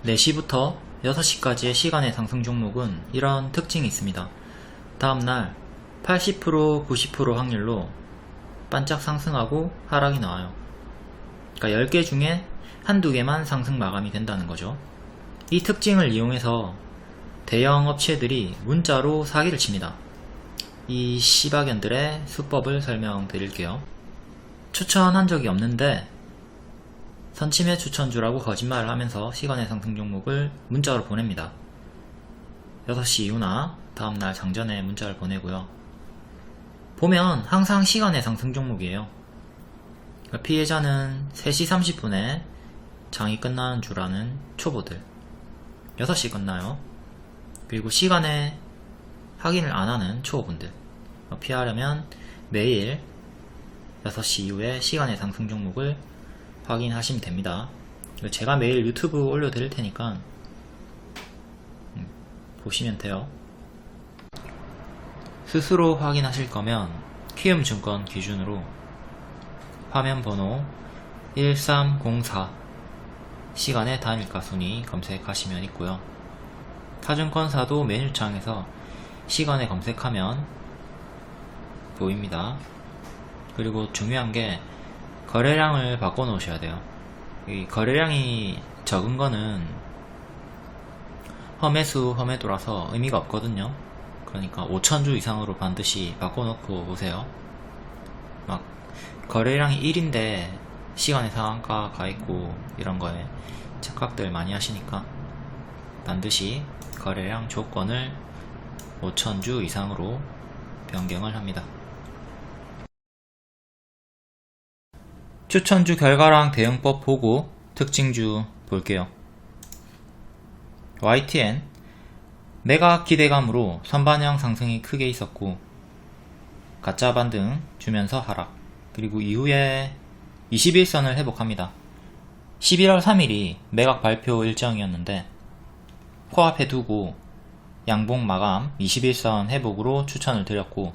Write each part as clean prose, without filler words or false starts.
4시부터 6시까지의 시간의 상승 종목은 이런 특징이 있습니다. 다음날 80%, 90% 확률로 반짝 상승하고 하락이 나와요. 그러니까 10개 중에 한두 개만 상승 마감이 된다는 거죠. 이 특징을 이용해서 대형 업체들이 문자로 사기를 칩니다. 이 씨박연들의 수법을 설명드릴게요. 추천한 적이 없는데 선침해 추천주라고 거짓말을 하면서 시간의 상승 종목을 문자로 보냅니다. 6시 이후나 다음날 장전에 문자를 보내고요. 보면 항상 시간의 상승 종목이에요. 그러니까 피해자는 3시 30분에 장이 끝나는 줄 아는 초보들, 6시 끝나요. 그리고 시간에 확인을 안하는 초보분들, 피하려면 매일 6시 이후에 시간의 상승 종목을 확인하시면 됩니다. 제가 매일 유튜브 올려드릴 테니까 보시면 돼요. 스스로 확인하실 거면 키움증권 기준으로 화면 번호 1304 시간의 단일가 순위 검색하시면 있고요. 타증권사도 메뉴창에서 시간에 검색하면 보입니다. 그리고 중요한 게 거래량을 바꿔 놓으셔야 돼요. 이 거래량이 적은 거는 험매수, 험매도라서 의미가 없거든요. 그러니까 5,000주 이상으로 반드시 바꿔 놓고 오세요. 막 거래량이 1인데 시간의 상한가 가있고 이런 거에 착각들 많이 하시니까 반드시 거래량 조건을 5,000주 이상으로 변경을 합니다. 추천주 결과랑 대응법 보고 특징주 볼게요. YTN 매각 기대감으로 선반영 상승이 크게 있었고 가짜 반등 주면서 하락, 그리고 이후에 21선을 회복합니다. 11월 3일이 매각 발표 일정이었는데 코앞에 두고 양봉 마감 21선 회복으로 추천을 드렸고,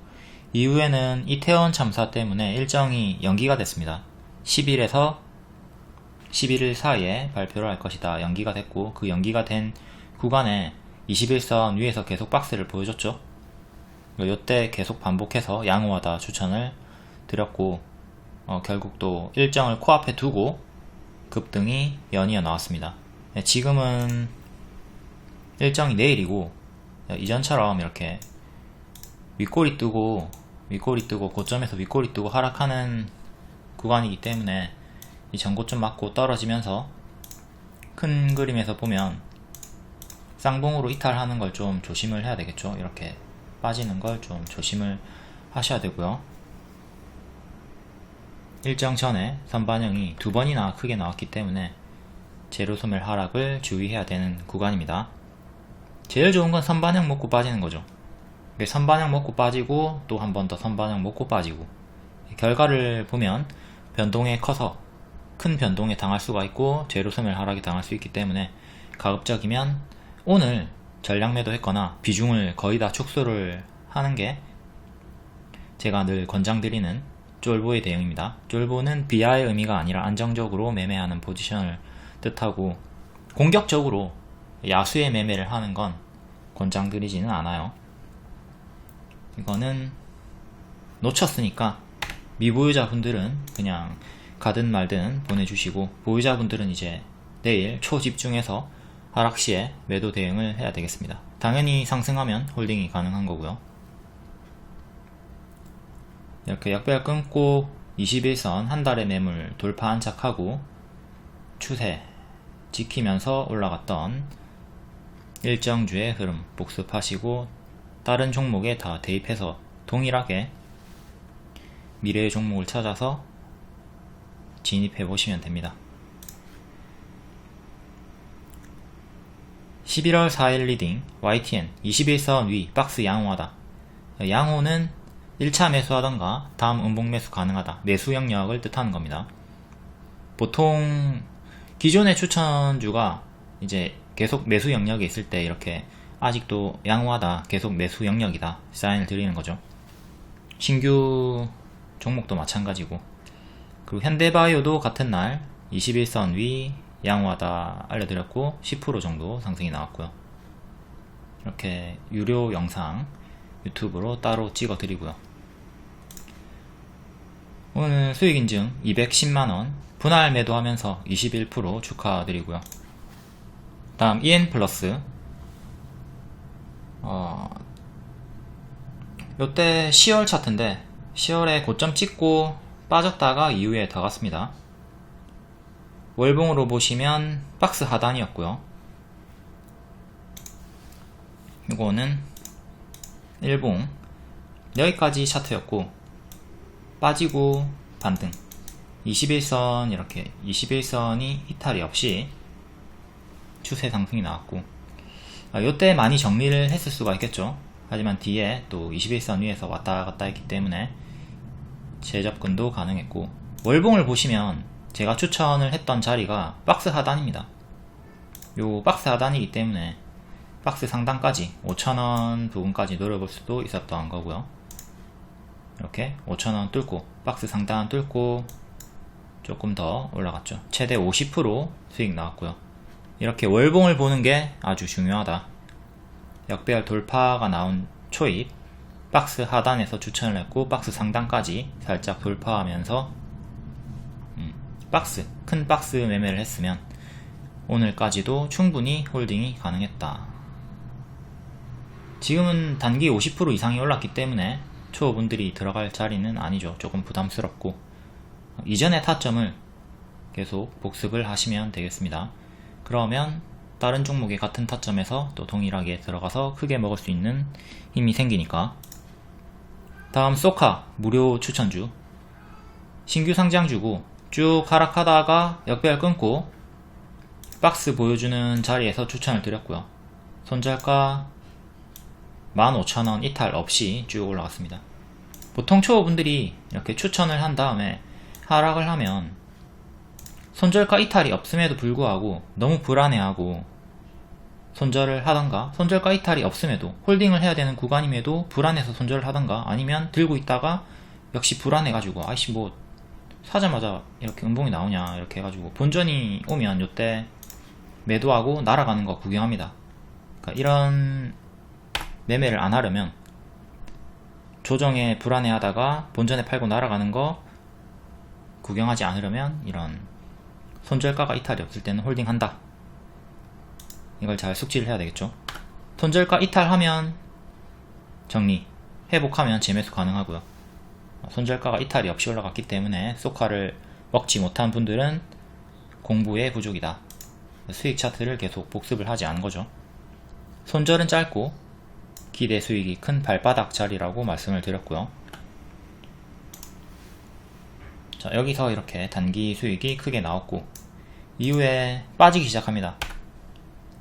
이후에는 이태원 참사 때문에 일정이 연기가 됐습니다. 10일에서 11일 사이에 발표를 할 것이다 연기가 됐고, 그 연기가 된 구간에 21선 위에서 계속 박스를 보여줬죠. 이때 계속 반복해서 양호하다 추천을 드렸고, 결국 또 일정을 코앞에 두고 급등이 연이어 나왔습니다. 지금은 일정이 내일이고 이전처럼 이렇게 윗꼬리 뜨고 고점에서 윗꼬리 뜨고 하락하는 구간이기 때문에 이 전고점 맞고 떨어지면서 큰 그림에서 보면 쌍봉으로 이탈하는 걸 좀 조심을 해야 되겠죠. 이렇게 빠지는 걸 좀 조심을 하셔야 되고요. 일정 전에 선반영이 2번이나 크게 나왔기 때문에 재료소멸 하락을 주의해야 되는 구간입니다. 제일 좋은 건 선반영 먹고 빠지는 거죠. 선반영 먹고 빠지고 또 한 번 더 선반영 먹고 빠지고, 결과를 보면 변동에 커서 큰 변동에 당할 수가 있고 재료소멸 하락에 당할 수 있기 때문에 가급적이면 오늘 전량 매도했거나 비중을 거의 다 축소를 하는 게 제가 늘 권장드리는 쫄보의 대응입니다. 쫄보는 비하의 의미가 아니라 안정적으로 매매하는 포지션을 뜻하고, 공격적으로 야수의 매매를 하는 건 권장드리지는 않아요. 이거는 놓쳤으니까 미보유자분들은 그냥 가든 말든 보내주시고, 보유자분들은 이제 내일 초집중해서 하락시에 매도 대응을 해야 되겠습니다. 당연히 상승하면 홀딩이 가능한 거고요. 이렇게 역별 끊고 21선 한 달의 매물 돌파 안착하고 추세 지키면서 올라갔던 일정주의 흐름 복습하시고, 다른 종목에 다 대입해서 동일하게 미래의 종목을 찾아서 진입해 보시면 됩니다. 11월 4일 리딩 YTN 21선 위 박스 양호하다. 양호는 1차 매수하던가 다음 음봉 매수 가능하다, 매수 영역을 뜻하는 겁니다. 보통 기존의 추천주가 이제 계속 매수 영역에 있을 때 이렇게 아직도 양호하다, 계속 매수 영역이다 사인을 드리는 거죠. 신규 종목도 마찬가지고, 그리고 현대바이오도 같은 날 21선 위 양호하다 알려드렸고 10% 정도 상승이 나왔고요. 이렇게 유료 영상 유튜브로 따로 찍어 드리고요. 오늘 수익인증 210만원 분할 매도하면서 21% 축하드리고요. 다음 EN플러스, 요때 10월 차트인데 10월에 고점 찍고 빠졌다가 이후에 더 갔습니다. 월봉으로 보시면 박스 하단이었고요. 이거는 일봉 여기까지 차트였고 빠지고 반등 21선, 이렇게 21선이 이탈이 없이 추세 상승이 나왔고, 요때 많이 정리를 했을 수가 있겠죠. 하지만 뒤에 또 21선 위에서 왔다 갔다 했기 때문에 재접근도 가능했고, 월봉을 보시면 제가 추천을 했던 자리가 박스 하단입니다. 요 박스 하단이기 때문에 박스 상단까지 5,000원 부분까지 노려볼 수도 있었던 거고요. 이렇게 5,000원 뚫고 박스 상단 뚫고 조금 더 올라갔죠. 최대 50% 수익 나왔고요. 이렇게 월봉을 보는 게 아주 중요하다. 역배열 돌파가 나온 초입 박스 하단에서 추천을 했고, 박스 상단까지 살짝 돌파하면서 큰 박스 매매를 했으면 오늘까지도 충분히 홀딩이 가능했다. 지금은 단기 50% 이상이 올랐기 때문에 초보분들이 들어갈 자리는 아니죠. 조금 부담스럽고, 이전의 타점을 계속 복습을 하시면 되겠습니다. 그러면 다른 종목의 같은 타점에서 또 동일하게 들어가서 크게 먹을 수 있는 힘이 생기니까. 다음 소카 무료 추천주, 신규 상장주고 쭉 하락하다가 역배열 끊고 박스 보여주는 자리에서 추천을 드렸고요. 손절가 15,000원 이탈 없이 쭉 올라갔습니다. 보통 초보분들이 이렇게 추천을 한 다음에 하락을 하면 손절가 이탈이 없음에도 불구하고 너무 불안해하고 손절을 하던가, 손절가 이탈이 없음에도 홀딩을 해야 되는 구간임에도 불안해서 손절을 하던가, 아니면 들고 있다가 역시 불안해가지고 아이씨 뭐 사자마자 이렇게 음봉이 나오냐 이렇게 해가지고 본전이 오면 요때 매도하고 날아가는 거 구경합니다. 그러니까 이런 매매를 안 하려면 조정에 불안해하다가 본전에 팔고 날아가는 거 구경하지 않으려면 이런 손절가가 이탈이 없을 때는 홀딩한다, 이걸 잘 숙지를 해야 되겠죠. 손절가 이탈하면 정리, 회복하면 재매수 가능하고요. 손절가가 이탈이 없이 올라갔기 때문에 소카를 먹지 못한 분들은 공부의 부족이다. 수익 차트를 계속 복습을 하지 않은 거죠. 손절은 짧고 기대 수익이 큰 발바닥 자리라고 말씀을 드렸고요. 자, 여기서 이렇게 단기 수익이 크게 나왔고 이후에 빠지기 시작합니다.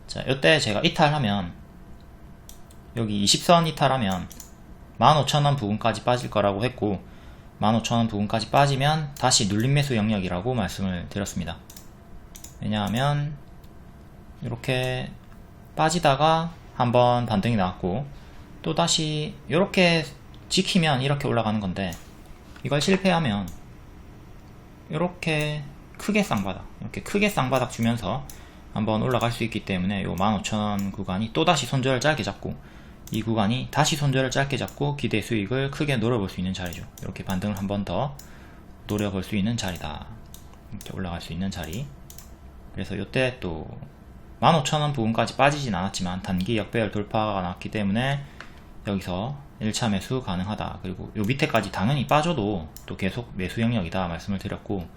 자, 이때 제가 이탈하면, 여기 20선 이탈하면 15,000원 부분까지 빠질 거라고 했고, 15,000원 부분까지 빠지면 다시 눌림 매수 영역이라고 말씀을 드렸습니다. 왜냐하면 이렇게 빠지다가 한번 반등이 나왔고 또 다시 이렇게 지키면 이렇게 올라가는 건데, 이걸 실패하면 이렇게 크게 쌍바닥, 이렇게 크게 쌍바닥 주면서 한번 올라갈 수 있기 때문에 요 15,000원 구간이 또다시 손절을 짧게 잡고, 이 구간이 다시 손절을 짧게 잡고 기대 수익을 크게 노려볼 수 있는 자리죠. 이렇게 반등을 한 번 더 노려볼 수 있는 자리다. 이렇게 올라갈 수 있는 자리. 그래서 요때 또 15,000원 부분까지 빠지진 않았지만 단기 역배열 돌파가 나왔기 때문에 여기서 1차 매수 가능하다. 그리고 요 밑에까지 당연히 빠져도 또 계속 매수 영역이다 말씀을 드렸고,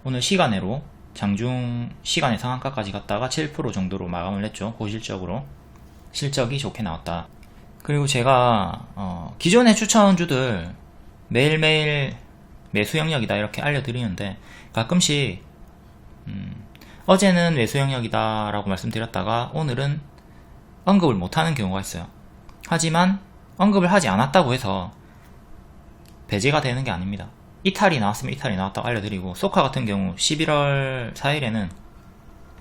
오늘 시간으로 장중 시간의 상한가까지 갔다가 7% 정도로 마감을 했죠. 고실적으로 실적이 좋게 나왔다. 그리고 제가 기존의 추천주들 매일매일 매수 영역이다 이렇게 알려드리는데, 가끔씩 어제는 매수 영역이다 라고 말씀드렸다가 오늘은 언급을 못하는 경우가 있어요. 하지만 언급을 하지 않았다고 해서 배제가 되는 게 아닙니다. 이탈이 나왔으면 이탈이 나왔다고 알려드리고, 소카 같은 경우 11월 4일에는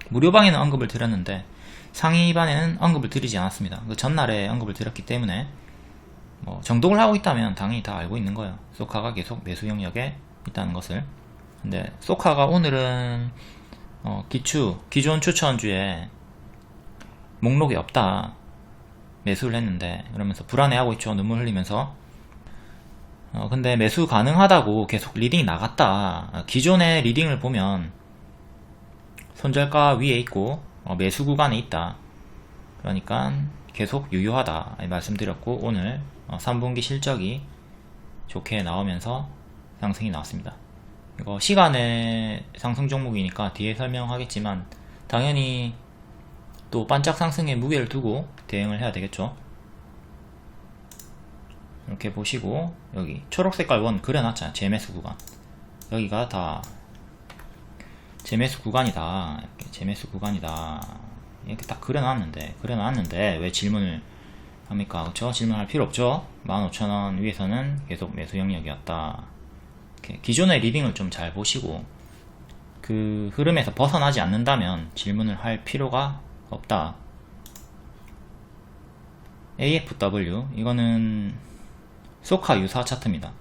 무료방에는 언급을 드렸는데 상위반에는 언급을 드리지 않았습니다. 그 전날에 언급을 드렸기 때문에 정독을 하고 있다면 당연히 다 알고 있는 거예요. 소카가 계속 매수 영역에 있다는 것을. 근데 소카가 오늘은 기존 추천주에 목록이 없다. 매수를 했는데, 그러면서 불안해하고 있죠. 눈물 흘리면서. 근데 매수 가능하다고 계속 리딩이 나갔다. 기존의 리딩을 보면 손절가 위에 있고 매수 구간에 있다. 그러니까 계속 유효하다 말씀드렸고, 오늘 3분기 실적이 좋게 나오면서 상승이 나왔습니다. 이거 시간의 상승 종목이니까 뒤에 설명하겠지만 당연히 또 반짝 상승에 무게를 두고 대응을 해야 되겠죠. 이렇게 보시고, 여기 초록색깔 원 그려놨잖아요. 재매수 구간. 여기가 다 재매수 구간이다. 이렇게 재매수 구간이다. 이렇게 딱 그려놨는데 왜 질문을 합니까? 그쵸? 질문할 필요 없죠? 15,000원 위에서는 계속 매수 영역이었다. 이렇게 기존의 리딩을 좀 잘 보시고 그 흐름에서 벗어나지 않는다면 질문을 할 필요가 없다. AFW, 이거는 소카 유사 차트입니다.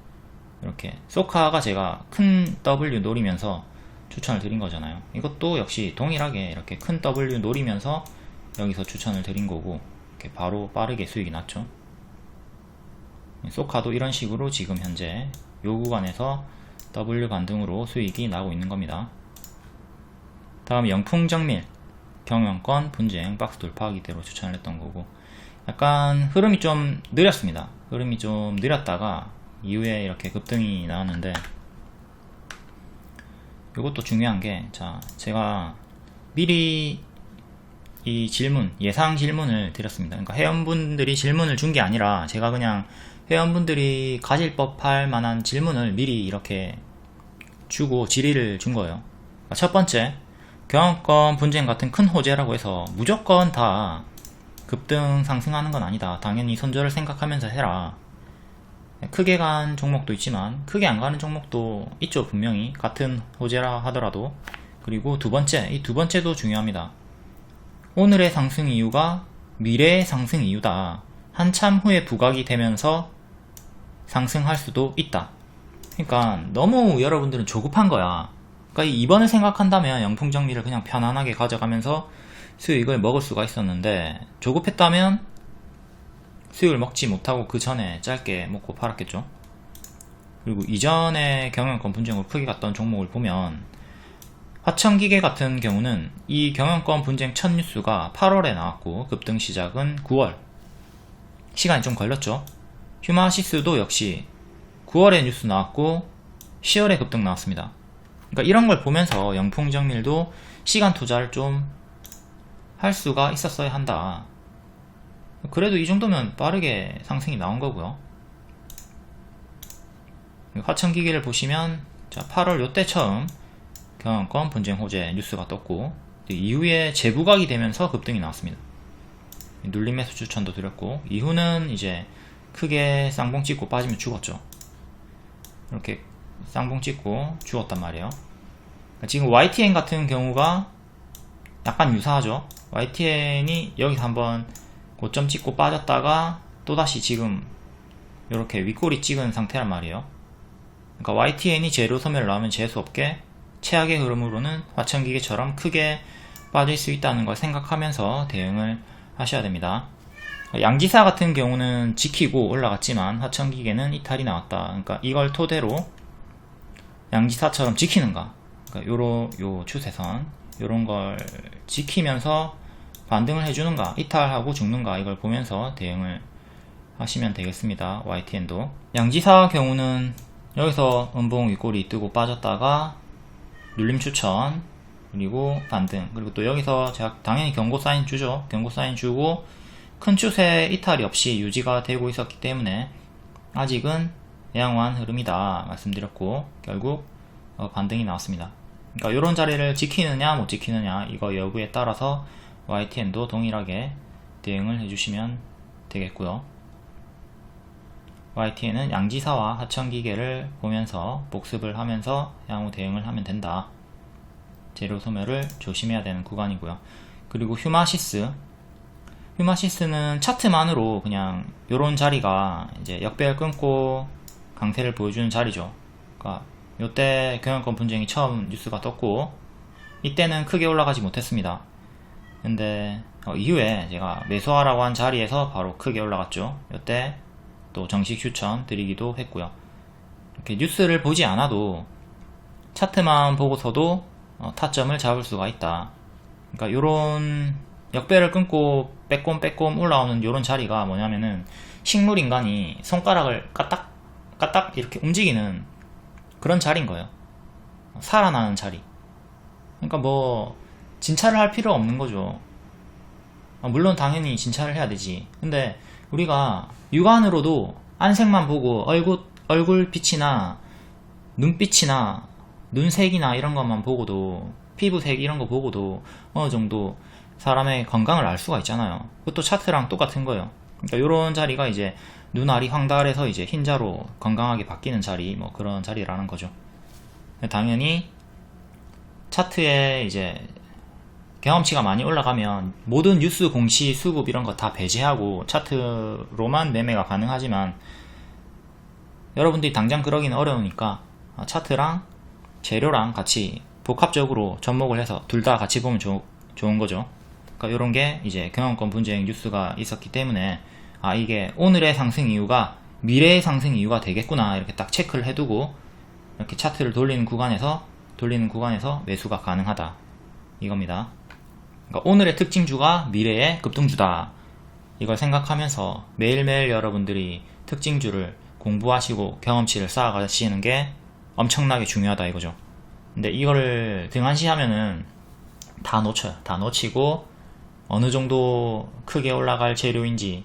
이렇게 소카가 제가 큰 W 노리면서 추천을 드린 거잖아요. 이것도 역시 동일하게 이렇게 큰 W 노리면서 여기서 추천을 드린 거고, 이렇게 바로 빠르게 수익이 났죠. 소카도 이런 식으로 지금 현재 요 구간에서 W 반등으로 수익이 나고 있는 겁니다. 다음 영풍정밀, 경영권, 분쟁, 박스 돌파하기대로 추천을 했던 거고, 약간 흐름이 좀 느렸습니다. 흐름이 좀 느렸다가 이후에 이렇게 급등이 나왔는데, 이것도 중요한 게, 자, 제가 미리 이 질문, 예상 질문을 드렸습니다. 그러니까 회원분들이 질문을 준 게 아니라 제가 그냥 회원분들이 가질 법할 만한 질문을 미리 이렇게 주고 질의를 준 거예요. 그러니까 첫 번째, 경영권 분쟁 같은 큰 호재라고 해서 무조건 다 급등 상승하는 건 아니다. 당연히 손절을 생각하면서 해라. 크게 간 종목도 있지만 크게 안 가는 종목도 있죠. 분명히 같은 호재라 하더라도. 그리고 두 번째, 이 두 번째도 중요합니다. 오늘의 상승 이유가 미래의 상승 이유다. 한참 후에 부각이 되면서 상승할 수도 있다. 그러니까 너무 여러분들은 조급한 거야. 그러니까 2번을 생각한다면 영풍정리를 그냥 편안하게 가져가면서 수익을 먹을 수가 있었는데, 조급했다면 수익을 먹지 못하고 그 전에 짧게 먹고 팔았겠죠. 그리고 이전에 경영권 분쟁으로 크게 갔던 종목을 보면 화천기계 같은 경우는 이 경영권 분쟁 첫 뉴스가 8월에 나왔고 급등 시작은 9월. 시간이 좀 걸렸죠. 휴마시스도 역시 9월에 뉴스 나왔고 10월에 급등 나왔습니다. 그러니까 이런 걸 보면서 영풍정밀도 시간 투자를 좀 할 수가 있었어야 한다. 그래도 이 정도면 빠르게 상승이 나온 거고요. 화천기계를 보시면, 자, 8월 요때 처음 경영권 분쟁 호재 뉴스가 떴고, 이후에 재부각이 되면서 급등이 나왔습니다. 눌림 매수 추천도 드렸고, 이후는 이제 크게 쌍봉 찍고 빠지면 죽었죠. 이렇게 쌍봉 찍고 죽었단 말이에요. 지금 YTN 같은 경우가 약간 유사하죠. YTN이 여기서 한번 고점 찍고 빠졌다가 또다시 지금 이렇게 윗꼬리 찍은 상태란 말이에요. 그러니까 YTN이 재료 소멸을 나오면 재수없게 최악의 흐름으로는 화천기계처럼 크게 빠질 수 있다는 걸 생각하면서 대응을 하셔야 됩니다. 양지사 같은 경우는 지키고 올라갔지만 화천기계는 이탈이 나왔다. 그러니까 이걸 토대로 양지사처럼 지키는가, 그러니까 요 추세선 요런 걸 지키면서 반등을 해주는가, 이탈하고 죽는가, 이걸 보면서 대응을 하시면 되겠습니다. YTN도. 양지사 경우는 여기서 음봉 윗꼬리 뜨고 빠졌다가 눌림 추천, 그리고 반등, 그리고 또 여기서 제가 당연히 경고 사인 주죠. 경고 사인 주고 큰 추세 이탈이 없이 유지가 되고 있었기 때문에 아직은 양호한 흐름이다 말씀드렸고, 결국 반등이 나왔습니다. 그러니까 이런 자리를 지키느냐 못 지키느냐, 이거 여부에 따라서 YTN도 동일하게 대응을 해주시면 되겠고요. YTN은 양지사와 하천기계를 보면서 복습을 하면서 향후 대응을 하면 된다. 재료 소멸을 조심해야 되는 구간이고요. 그리고 휴마시스는 차트만으로 그냥 요런 자리가 이제 역배열 끊고 강세를 보여주는 자리죠. 그러니까 요때 경영권 분쟁이 처음 뉴스가 떴고 이때는 크게 올라가지 못했습니다. 근데 이후에 제가 매수하라고 한 자리에서 바로 크게 올라갔죠. 이때 또 정식 추천 드리기도 했고요. 이렇게 뉴스를 보지 않아도 차트만 보고서도 타점을 잡을 수가 있다. 그러니까 요런 역배를 끊고 빼꼼 올라오는 요런 자리가 뭐냐면은 식물인간이 손가락을 까딱 이렇게 움직이는 그런 자리인 거예요. 살아나는 자리. 그러니까 뭐 진찰을 할 필요 없는 거죠. 물론 당연히 진찰을 해야 되지. 근데 우리가 육안으로도 안색만 보고 얼굴 빛이나 눈빛이나 눈색이나 이런 것만 보고도, 피부색 이런 거 보고도 어느 정도 사람의 건강을 알 수가 있잖아요. 그것도 차트랑 똑같은 거예요. 그러니까 이런 자리가 이제 눈알이 황달해서 이제 흰자로 건강하게 바뀌는 자리, 뭐 그런 자리라는 거죠. 당연히 차트에 이제 경험치가 많이 올라가면 모든 뉴스 공시 수급 이런 거 다 배제하고 차트로만 매매가 가능하지만, 여러분들이 당장 그러기는 어려우니까 차트랑 재료랑 같이 복합적으로 접목을 해서 둘 다 같이 보면 좋은 거죠. 그러니까 이런 게 이제 경영권 분쟁 뉴스가 있었기 때문에 이게 오늘의 상승 이유가 미래의 상승 이유가 되겠구나, 이렇게 딱 체크를 해두고 이렇게 차트를 돌리는 구간에서 매수가 가능하다, 이겁니다. 그러니까 오늘의 특징주가 미래의 급등주다, 이걸 생각하면서 매일매일 여러분들이 특징주를 공부하시고 경험치를 쌓아가시는 게 엄청나게 중요하다, 이거죠. 근데 이거를 등한시하면은 다 놓쳐요. 다 놓치고 어느 정도 크게 올라갈 재료인지,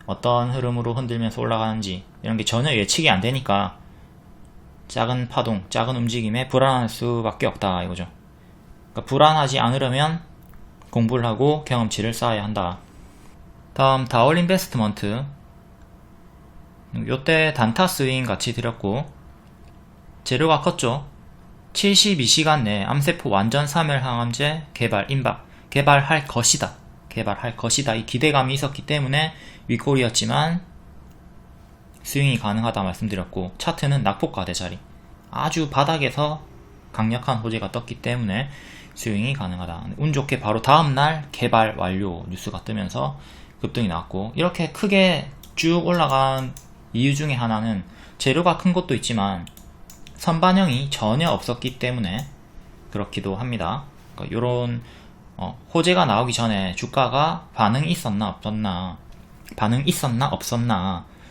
어떤 흐름으로 흔들면서 올라가는지 이런 게 전혀 예측이 안 되니까 작은 파동, 작은 움직임에 불안할 수밖에 없다, 이거죠. 그러니까 불안하지 않으려면 공부를 하고 경험치를 쌓아야 한다. 다음 다올 인베스트먼트, 요때 단타 스윙 같이 드렸고 재료가 컸죠. 72시간 내에 암세포 완전 사멸 항암제 개발할 것이다, 이 기대감이 있었기 때문에 윗골이었지만 스윙이 가능하다 말씀드렸고, 차트는 낙폭과대 자리, 아주 바닥에서 강력한 호재가 떴기 때문에 스윙이 가능하다. 운 좋게 바로 다음날 개발 완료 뉴스가 뜨면서 급등이 나왔고, 이렇게 크게 쭉 올라간 이유 중에 하나는 재료가 큰 것도 있지만 선반영이 전혀 없었기 때문에 그렇기도 합니다. 그러니까 이런 호재가 나오기 전에 주가가 반응이 있었나 없었나,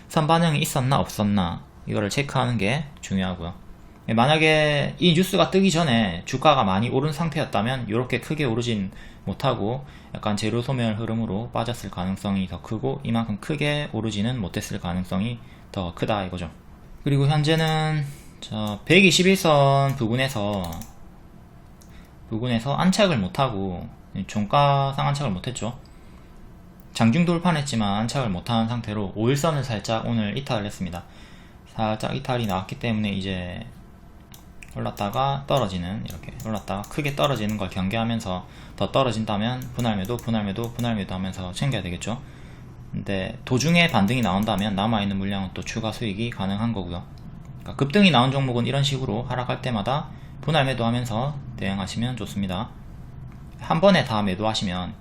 선반영이 있었나 없었나, 이거를 체크하는 게 중요하고요. 만약에 이 뉴스가 뜨기 전에 주가가 많이 오른 상태였다면 이렇게 크게 오르진 못하고 약간 재료 소멸 흐름으로 빠졌을 가능성이 더 크고, 이만큼 크게 오르지는 못했을 가능성이 더 크다, 이거죠. 그리고 현재는 121선 부근에서 안착을 못하고, 종가상 안착을 못했죠. 장중 돌파했지만 안착을 못한 상태로 5일선을 살짝 오늘 이탈을 했습니다. 살짝 이탈이 나왔기 때문에 이제 올랐다가 떨어지는, 이렇게 올랐다가 크게 떨어지는 걸 경계하면서 더 떨어진다면 분할매도 하면서 챙겨야 되겠죠. 근데 도중에 반등이 나온다면 남아있는 물량은 또 추가 수익이 가능한 거고요. 그러니까 급등이 나온 종목은 이런 식으로 하락할 때마다 분할매도 하면서 대응하시면 좋습니다. 한 번에 다 매도하시면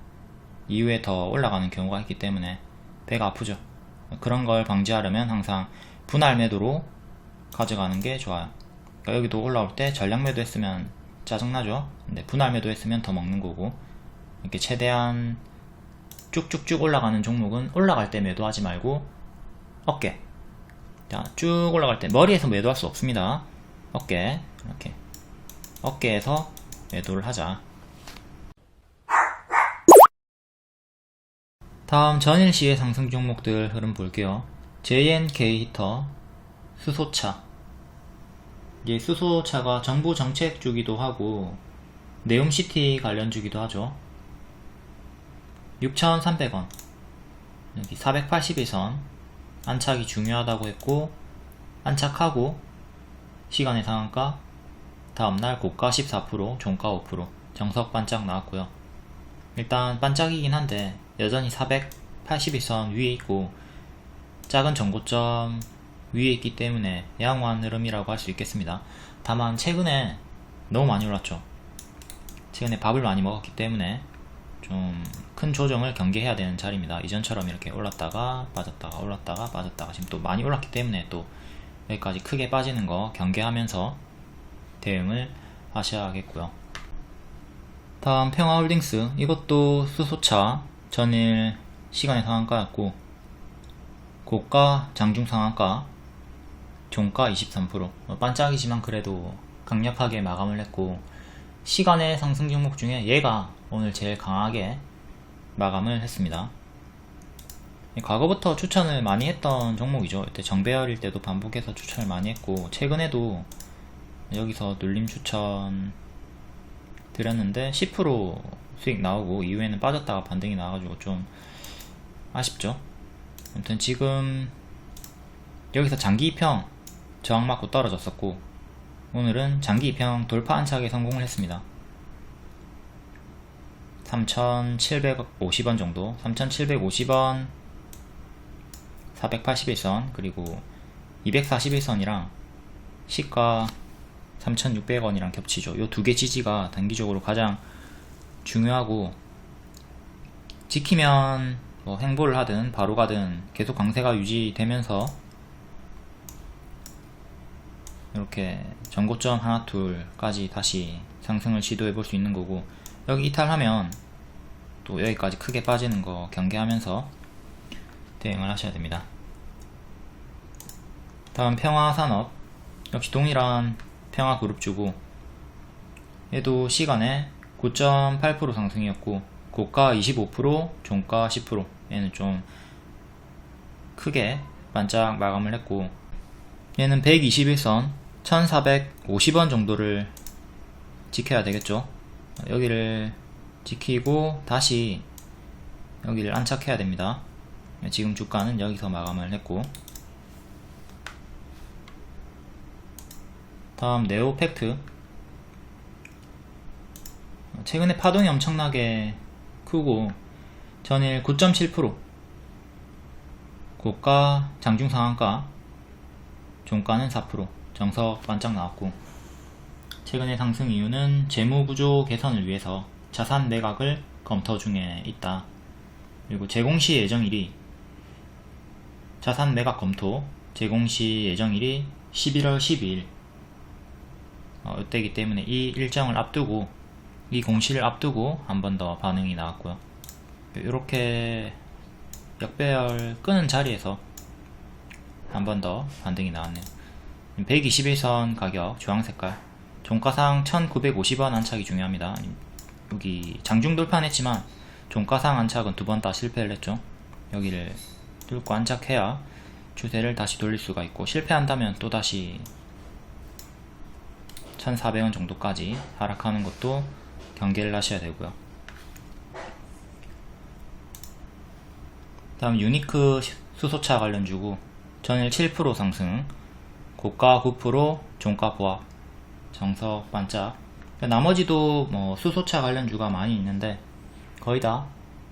이후에 더 올라가는 경우가 있기 때문에 배가 아프죠. 그런 걸 방지하려면 항상 분할 매도로 가져가는 게 좋아요. 그러니까 여기도 올라올 때 전량 매도 했으면 짜증나죠. 근데 분할 매도 했으면 더 먹는 거고, 이렇게 최대한 쭉쭉쭉 올라가는 종목은 올라갈 때 매도하지 말고 어깨, 자, 쭉 올라갈 때 머리에서 매도할 수 없습니다. 어깨, 이렇게 어깨에서 매도를 하자. 다음 전일시의 상승 종목들 흐름 볼게요. JNK 히터, 수소차. 이게 수소차가 정부 정책 주기도 하고 네옴시티 관련 주기도 하죠. 6,300원, 여기 481선 안착이 중요하다고 했고, 안착하고 시간의 상한가, 다음날 고가 14%, 종가 5%, 정석 반짝 나왔고요. 일단 반짝이긴 한데 여전히 481선 위에 있고 작은 전고점 위에 있기 때문에 양호한 흐름이라고 할 수 있겠습니다. 다만 최근에 너무 많이 올랐죠. 최근에 밥을 많이 먹었기 때문에 좀 큰 조정을 경계해야 되는 자리입니다. 이전처럼 이렇게 올랐다가 빠졌다가 올랐다가 빠졌다가 지금 또 많이 올랐기 때문에 또 여기까지 크게 빠지는 거 경계하면서 대응을 하셔야겠고요. 다음 평화홀딩스, 이것도 수소차 전일 시간의 상한가였고 고가 장중 상한가, 종가 23%, 반짝이지만 그래도 강력하게 마감을 했고 시간의 상승 종목 중에 얘가 오늘 제일 강하게 마감을 했습니다. 과거부터 추천을 많이 했던 종목이죠. 이때 정배열일 때도 반복해서 추천을 많이 했고 최근에도 여기서 눌림 추천 드렸는데 10% 수익 나오고 이후에는 빠졌다가 반등이 나와가지고 좀 아쉽죠. 아무튼 지금 여기서 장기 2평 저항 맞고 떨어졌었고 오늘은 장기 2평 돌파 안착에 성공을 했습니다. 3,750원 정도, 3,750원 481선 그리고 241선이랑 시가 3,600원이랑 겹치죠. 요 두 개 지지가 단기적으로 가장 중요하고 지키면 뭐 행보를 하든 바로 가든 계속 강세가 유지되면서 이렇게 전고점 하나 둘까지 다시 상승을 시도해 볼 수 있는 거고 여기 이탈하면 또 여기까지 크게 빠지는 거 경계하면서 대응을 하셔야 됩니다. 다음 평화산업, 역시 동일한 평화그룹주고 얘도 시간에 9.8% 상승이었고 고가 25%, 종가 10%, 얘는 좀 크게 반짝 마감을 했고 얘는 121선 1450원 정도를 지켜야 되겠죠. 여기를 지키고 다시 여기를 안착해야 됩니다. 지금 주가는 여기서 마감을 했고 다음 네오팩트, 최근에 파동이 엄청나게 크고 전일 9.7%, 고가 장중 상한가, 종가는 4%, 정석 반짝 나왔고 최근의 상승 이유는 재무구조 개선을 위해서 자산 매각을 검토 중에 있다. 그리고 제공시 예정일이 자산 매각 검토 제공시 예정일이 11월 12일 이때이기 때문에 이 일정을 앞두고 이 공시를 앞두고 한 번 더 반응이 나왔고요. 이렇게 역배열 끄는 자리에서 한 번 더 반등이 나왔네요. 121선 가격 주황색깔, 종가상 1950원 안착이 중요합니다. 여기 장중 돌파했지만 종가상 안착은 두 번 다 실패를 했죠. 여기를 뚫고 안착해야 추세를 다시 돌릴 수가 있고 실패한다면 또다시 1400원 정도까지 하락하는 것도 경계를 하셔야 되고요. 다음 유니크 수소차 관련주고 전일 7% 상승, 고가 9%, 종가 보합, 정석 반짝. 나머지도 뭐 수소차 관련주가 많이 있는데 거의 다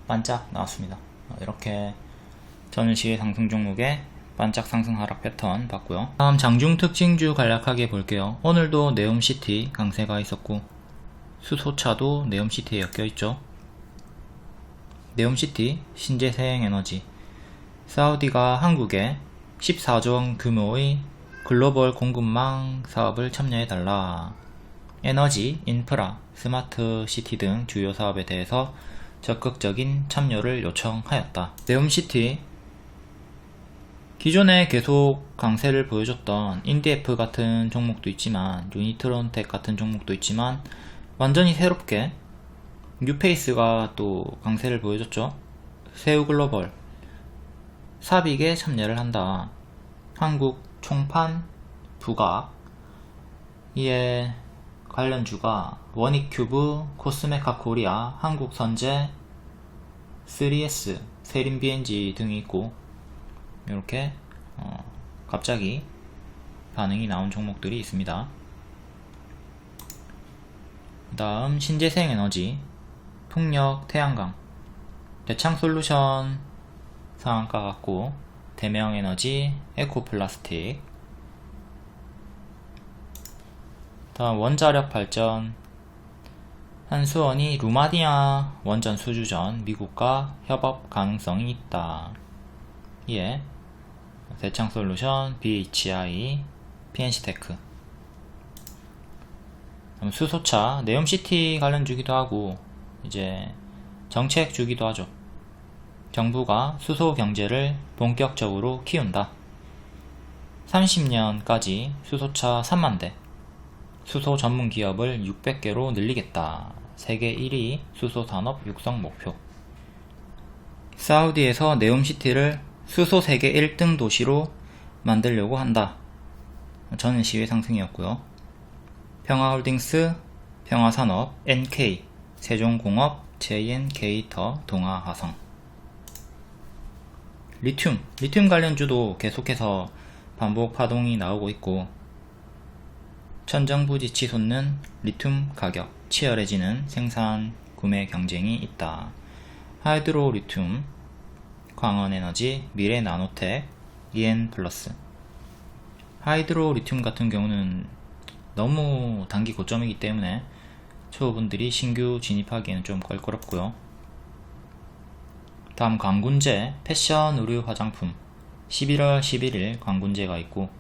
반짝 나왔습니다. 이렇게 전일 시의 상승 종목에 반짝 상승 하락 패턴 봤고요. 다음 장중 특징주 간략하게 볼게요. 오늘도 네옴시티 강세가 있었고 수소차도 네옴시티에 엮여있죠. 네옴시티 신재생에너지, 사우디가 한국에 14조원 규모의 글로벌 공급망 사업을 참여해달라. 에너지, 인프라, 스마트 시티 등 주요 사업에 대해서 적극적인 참여를 요청하였다. 네옴시티, 기존에 계속 강세를 보여줬던 인디에프 같은 종목도 있지만 유니트론텍 같은 종목도 있지만 완전히 새롭게 뉴페이스가 또 강세를 보여줬죠. 세우글로벌, 삽입에 참여를 한다. 한국 총판 부각, 이에 관련주가 원익큐브, 코스메카 코리아, 한국선제, 3S, 세림BNG 등이 있고 이렇게 갑자기 반응이 나온 종목들이 있습니다. 그 다음 신재생에너지, 풍력, 태양광, 대창솔루션 상한가 같고 대명에너지, 에코플라스틱. 다음 원자력 발전, 한수원이 루마니아 원전 수주 전 미국과 협업 가능성이 있다. 예. 대창솔루션, BHI, PNC테크. 수소차, 네옴시티 관련 주기도 하고 이제 정책 주기도 하죠. 정부가 수소 경제를 본격적으로 키운다. 30년까지 수소차 3만 대, 수소 전문 기업을 600개로 늘리겠다. 세계 1위 수소 산업 육성 목표. 사우디에서 네옴시티를 수소 세계 1등 도시로 만들려고 한다. 저는 시외 상승이었고요. 평화홀딩스, 평화산업, NK, 세종공업, JN케이터, 동아화성. 리튬 관련주도 계속해서 반복 파동이 나오고 있고, 천정부지치 솟는 리튬 가격, 치열해지는 생산 구매 경쟁이 있다. 하이드로 리튬, 광원에너지, 미래나노텍, EN플러스. 하이드로 리튬 같은 경우는 너무 단기 고점이기 때문에 초보분들이 신규 진입하기에는 좀 껄끄럽고요. 다음 광군제, 패션, 의류, 화장품. 11월 11일 광군제가 있고,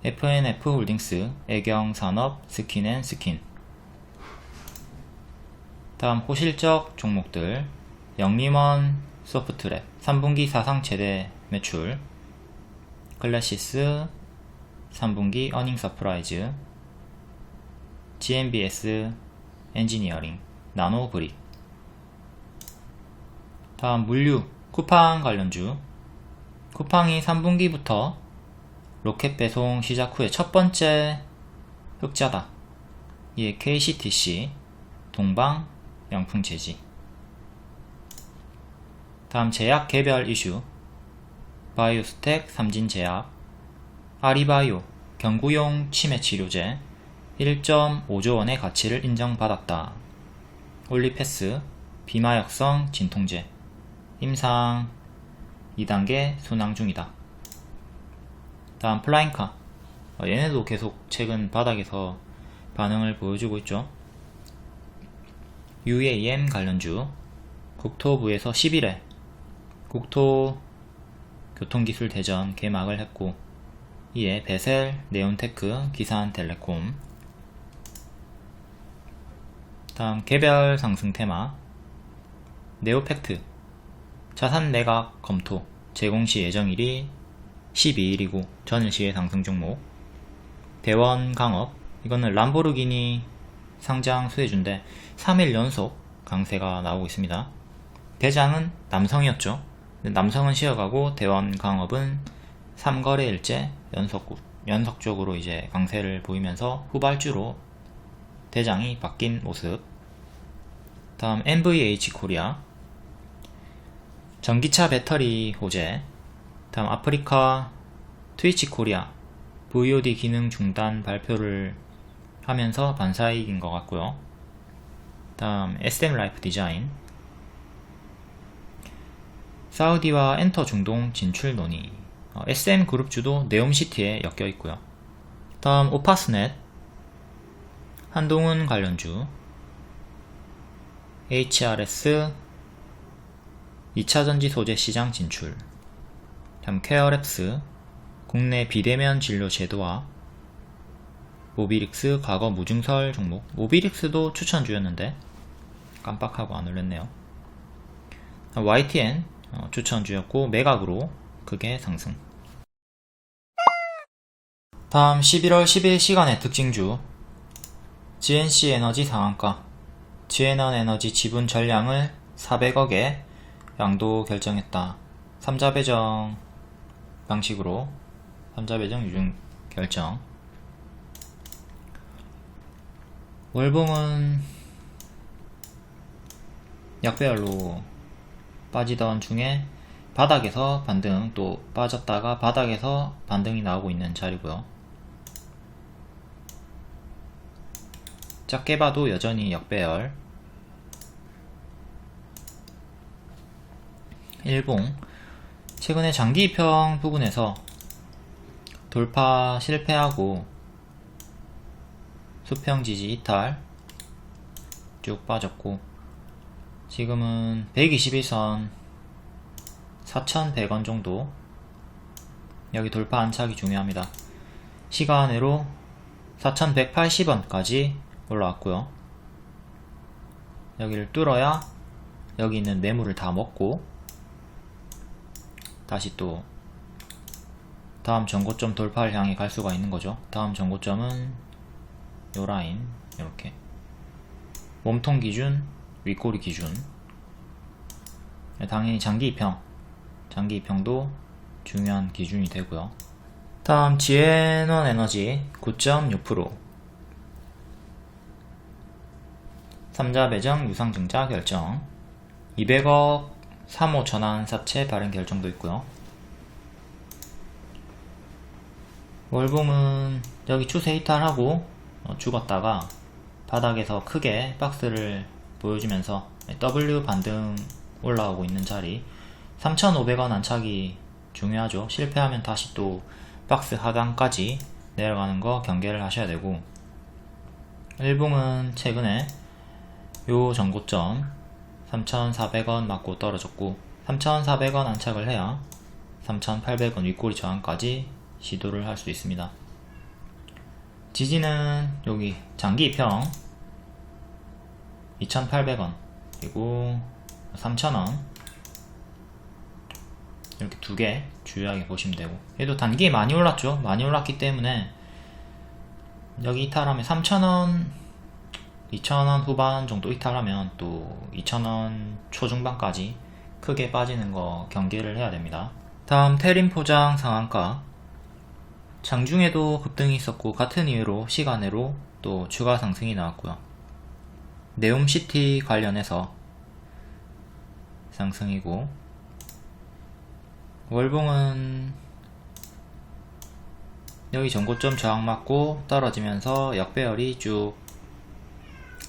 FNF 홀딩스, 애경산업, 스킨앤스킨. 다음 호실적 종목들, 영림원, 소프트랩, 3분기 사상 최대 매출, 클래시스, 3분기 어닝 서프라이즈, GMBS 엔지니어링, 나노브릭. 다음 물류, 쿠팡 관련주. 쿠팡이 3분기부터 로켓 배송 시작 후에 첫 번째 흑자다. 이에 KCTC, 동방, 영풍제지. 다음 제약 개별 이슈. 바이오스텍, 삼진제약, 아리바이오, 경구용 치매치료제 1.5조 원의 가치를 인정받았다. 올리패스, 비마역성 진통제, 임상 2단계 순항 중이다. 다음 플라잉카. 얘네도 계속 최근 바닥에서 반응을 보여주고 있죠. UAM 관련주. 국토부에서 10일에 국토교통기술대전 개막을 했고, 이에 베셀, 네온테크, 기산텔레콤. 다음 개별 상승 테마. 네오팩트, 자산 매각 검토, 제공시 예정일이 12일이고 전일시의 상승 종목. 대원강업, 이거는 람보르기니 상장 수혜주인데 3일 연속 강세가 나오고 있습니다. 대장은 남성이었죠. 남성은 쉬어가고 대원강업은 3거래일째 연속적으로 이제 강세를 보이면서 후발주로 대장이 바뀐 모습. 다음 NVH 코리아, 전기차 배터리 호재. 다음 아프리카 트위치 코리아, VOD 기능 중단 발표를 하면서 반사이익인 것 같고요. 다음 SM라이프 디자인, 사우디와 엔터 중동 진출 논의. SM그룹주도 네옴시티에 엮여 있고요. 다음 오파스넷, 한동훈 관련주, HRS 2차전지 소재 시장 진출. 다음 케어랩스, 국내 비대면 진료 제도화. 모비릭스 과거 무증설 종목. 모비릭스도 추천주였는데 깜빡하고 안 올렸네요. YTN 추천주였고 매각으로 크게 상승. 다음 11월 10일 시간의 특징주. GNC 에너지 상한가. GN원 에너지 지분 전량을 400억에 양도 결정했다. 3자 배정 방식으로 3자 배정 유증 결정. 월봉은 약배열로 빠지던 중에 바닥에서 반등, 또 빠졌다가 바닥에서 반등이 나오고 있는 자리고요. 작게 봐도 여전히 역배열. 일봉, 최근에 장기 이평 부분에서 돌파 실패하고 수평 지지 이탈, 쭉 빠졌고, 지금은 121선 4,100원 정도, 여기 돌파 안착이 중요합니다. 시간으로 4,180원까지 올라왔고요. 여기를 뚫어야 여기 있는 매물을 다 먹고 다시 또 다음 전고점 돌파를 향해 갈 수가 있는 거죠. 다음 전고점은 요 라인, 이렇게 몸통 기준, 윗꼬리 기준. 당연히 장기 이평도 중요한 기준이 되고요. 다음 지앤원 에너지 9.6%, 3자 배정 유상증자 결정, 200억 3호 전환 사채 발행 결정도 있고요. 월봉은 여기 추세 이탈하고 죽었다가 바닥에서 크게 박스를 보여주면서 W 반등 올라오고 있는 자리, 3,500원 안착이 중요하죠. 실패하면 다시 또 박스 하단까지 내려가는 거 경계를 하셔야 되고, 일봉은 최근에 요 전고점 3,400원 맞고 떨어졌고, 3,400원 안착을 해야 3,800원 윗꼬리 저항까지 시도를 할 수 있습니다. 지지는 여기 장기 이평 2,800원 그리고 3,000원, 이렇게 두 개 주요하게 보시면 되고, 얘도 단기에 많이 올랐죠. 많이 올랐기 때문에 여기 이탈하면 3,000원 2,000원 후반 정도 이탈하면 또 2,000원 초중반까지 크게 빠지는 거 경계를 해야 됩니다. 다음 테린 포장 상한가, 장중에도 급등이 있었고 같은 이유로 시간으로 또 추가 상승이 나왔고요. 네옴시티 관련해서 상승이고, 월봉은 여기 전고점 저항 맞고 떨어지면서 역배열이 쭉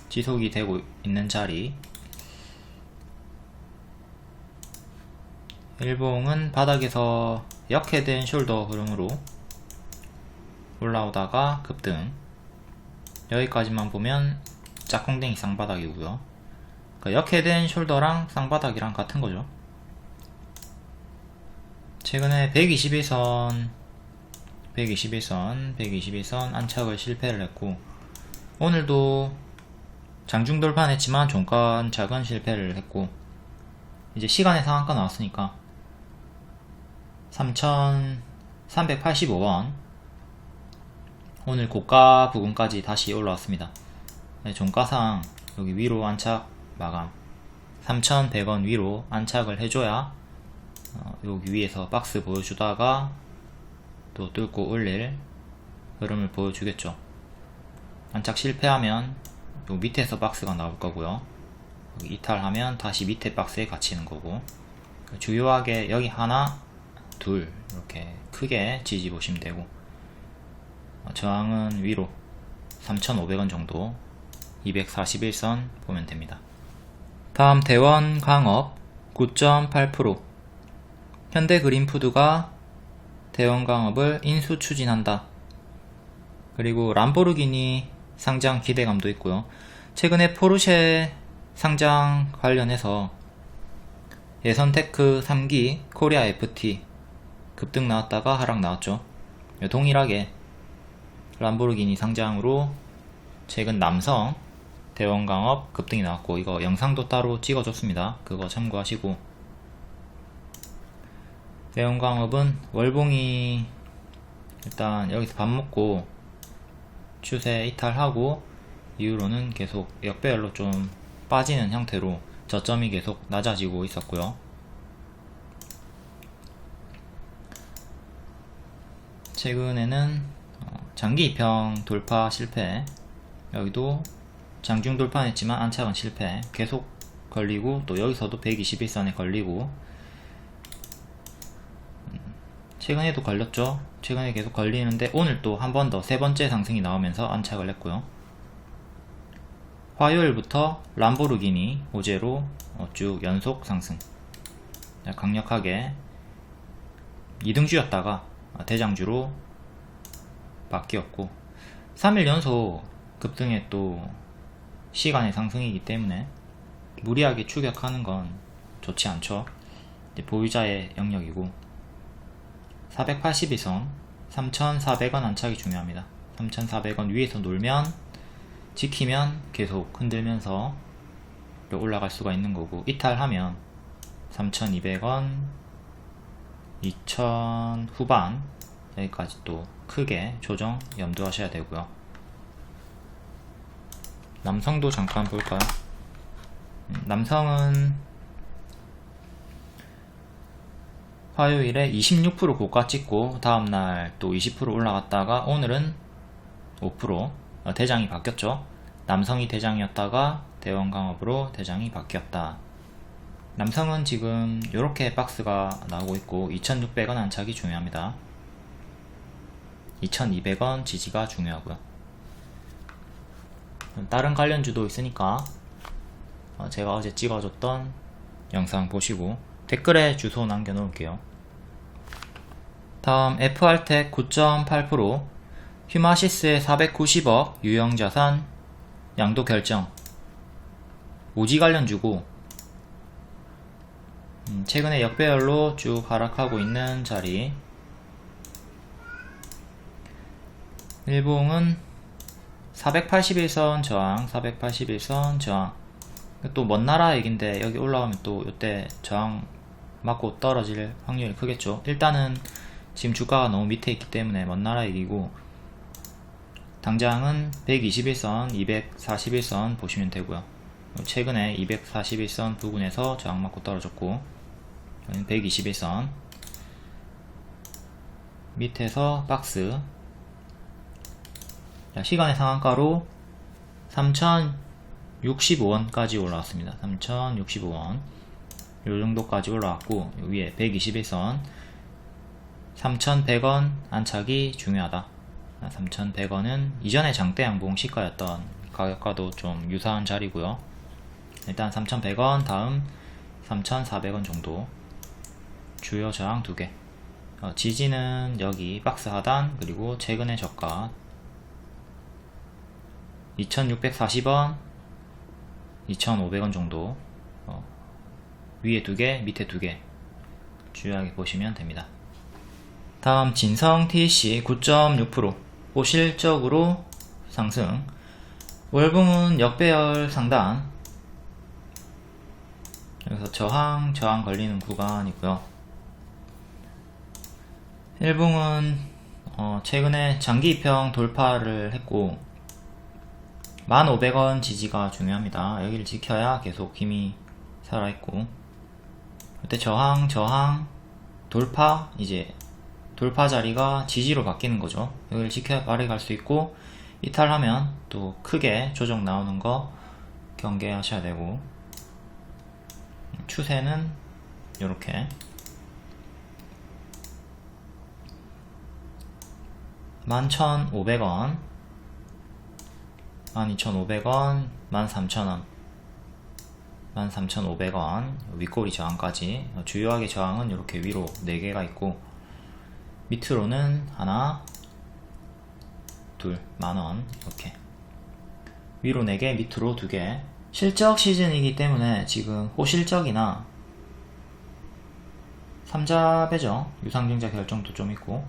지속이 되고 있는 자리, 일봉은 바닥에서 역헤드앤 숄더 흐름으로 올라오다가 급등, 여기까지만 보면 짝꿍댕이 쌍바닥이고요. 그러니까 역헤드앤 숄더랑 쌍바닥이랑 같은 거죠. 최근에 121선 안착을 실패를 했고, 오늘도 장중 돌파했지만 종가 안착은 실패를 했고, 이제 시간의 상한가 나왔으니까 3,385원, 오늘 고가 부근까지 다시 올라왔습니다. 종가상 여기 위로 안착 마감 3,100원 위로 안착을 해줘야 여기 위에서 박스 보여주다가 또 뚫고 올릴 흐름을 보여주겠죠. 안착 실패하면 요 밑에서 박스가 나올 거고요. 여기 이탈하면 다시 밑에 박스에 갇히는 거고, 주요하게 여기 하나 둘 이렇게 크게 지지 보시면 되고, 저항은 위로 3,500원 정도 241선 보면 됩니다. 다음 대원광업 9.8%, 현대그린푸드가 대원광업을 인수 추진한다. 그리고 람보르기니 상장 기대감도 있고요. 최근에 포르쉐 상장 관련해서 예선테크 3기 코리아 FT 급등 나왔다가 하락 나왔죠. 동일하게 람보르기니 상장으로 최근 남성 대원광업 급등이 나왔고, 이거 영상도 따로 찍어줬습니다. 그거 참고하시고, 대원광업은 월봉이 일단 여기서 밥 먹고 추세 이탈하고 이후로는 계속 역배열로 좀 빠지는 형태로 저점이 계속 낮아지고 있었고요. 최근에는 장기 이평 돌파 실패, 여기도 장중 돌파했지만 안착은 실패, 계속 걸리고, 또 여기서도 121선에 걸리고, 최근에도 걸렸죠. 최근에 계속 걸리는데 오늘 또 한 번 더 세 번째 상승이 나오면서 안착을 했고요. 화요일부터 람보르기니 호재로 쭉 연속 상승, 강력하게 2등주였다가 대장주로 바뀌었고, 3일 연속 급등에 또 시간의 상승이기 때문에 무리하게 추격하는 건 좋지 않죠. 이제 보유자의 영역이고 482선 3,400원 안착이 중요합니다. 3,400원 위에서 놀면 지키면 계속 흔들면서 올라갈 수가 있는 거고, 이탈하면 3,200원 2,000 후반 여기까지 또 크게 조정 염두하셔야 되고요. 남성도 잠깐 볼까요? 남성은 화요일에 26% 고가 찍고 다음날 또 20% 올라갔다가 오늘은 5% 대장이 바뀌었죠. 남성이 대장이었다가 대원강업으로 대장이 바뀌었다. 남성은 지금 이렇게 박스가 나오고 있고 2,600원 안착이 중요합니다. 2,200원 지지가 중요하고요. 다른 관련주도 있으니까 제가 어제 찍어줬던 영상 보시고 댓글에 주소 남겨 놓을게요. 다음 FR텍 9.8%, 휴마시스의 490억 유형자산 양도 결정, 오지 관련주고 최근에 역배열로 쭉 하락하고 있는 자리. 일봉은 481선 저항, 481선 저항. 또 먼 나라 얘긴데 여기 올라오면 또 이때 저항 맞고 떨어질 확률이 크겠죠. 일단은 지금 주가가 너무 밑에 있기 때문에 먼 나라 얘기고, 당장은 121선, 241선 보시면 되고요. 최근에 241선 부근에서 저항 맞고 떨어졌고, 121선 밑에서 박스. 시간의 상한가로 3,065원까지 올라왔습니다. 3,065원 요정도까지 올라왔고, 위에 121선 3,100원 안착이 중요하다. 3,100원은 이전에 장대 양봉 시가였던 가격과도 좀 유사한 자리고요. 일단 3,100원 다음 3,400원 정도 주요 저항 2개. 지지는 여기 박스 하단, 그리고 최근의 저가 2,640원 2,500원 정도, 위에 2개 밑에 2개 주요하게 보시면 됩니다. 다음 진성 TC 9.6%, 호실적으로 상승. 월봉은 역배열 상단, 여기서 저항 걸리는 구간이고요. 일봉은 최근에 장기 입형 돌파를 했고 1,500원 지지가 중요합니다. 여기를 지켜야 계속 힘이 살아있고, 그때 저항 돌파, 이제 돌파 자리가 지지로 바뀌는 거죠. 여기를 지켜야 빠르게 갈 수 있고, 이탈하면 또 크게 조정 나오는 거 경계하셔야 되고, 추세는 이렇게 11,500원 12,500원 13,000원 13,500원 윗꼬리 저항까지. 주요하게 저항은 이렇게 위로 4개가 있고, 밑으로는 하나 둘 만원, 이렇게 위로 4개 밑으로 2개. 실적 시즌이기 때문에 지금 호실적이나 삼자배죠, 유상증자 결정도 좀 있고,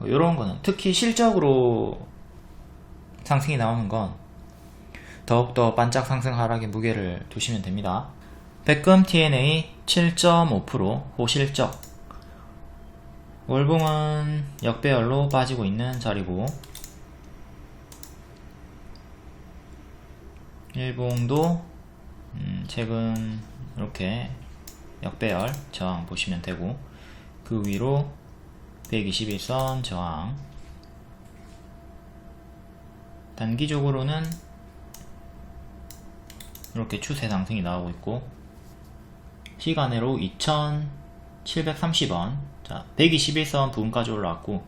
이런 거는 특히 실적으로 상승이 나오는 건 더욱더 반짝 상승 하락의 무게를 두시면 됩니다. 백금 TNA 7.5% 호실적. 월봉은 역배열로 빠지고 있는 자리고, 일봉도 최근 이렇게 역배열 저항 보시면 되고, 그 위로 121선 저항. 단기적으로는 이렇게 추세 상승이 나오고 있고, 시간으로 2,730원, 자 121선 부근까지 올라왔고,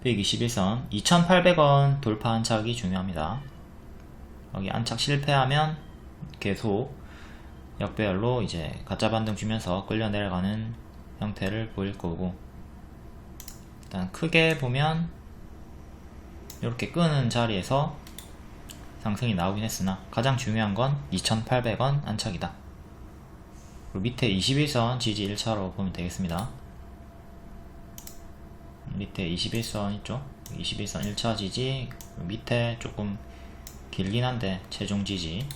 121선 2,800원 돌파 안착이 중요합니다. 여기 안착 실패하면 계속 역배열로 이제 가짜 반등 주면서 끌려 내려가는 형태를 보일 거고, 일단 크게 보면 이렇게 끄는 자리에서 상승이 나오긴 했으나 가장 중요한 건 2,800원 안착이다. 그리고 밑에 21선 지지 1차로 보면 되겠습니다. 밑에 21선 있죠? 21선 1차 지지, 밑에 조금 길긴 한데 최종 지지.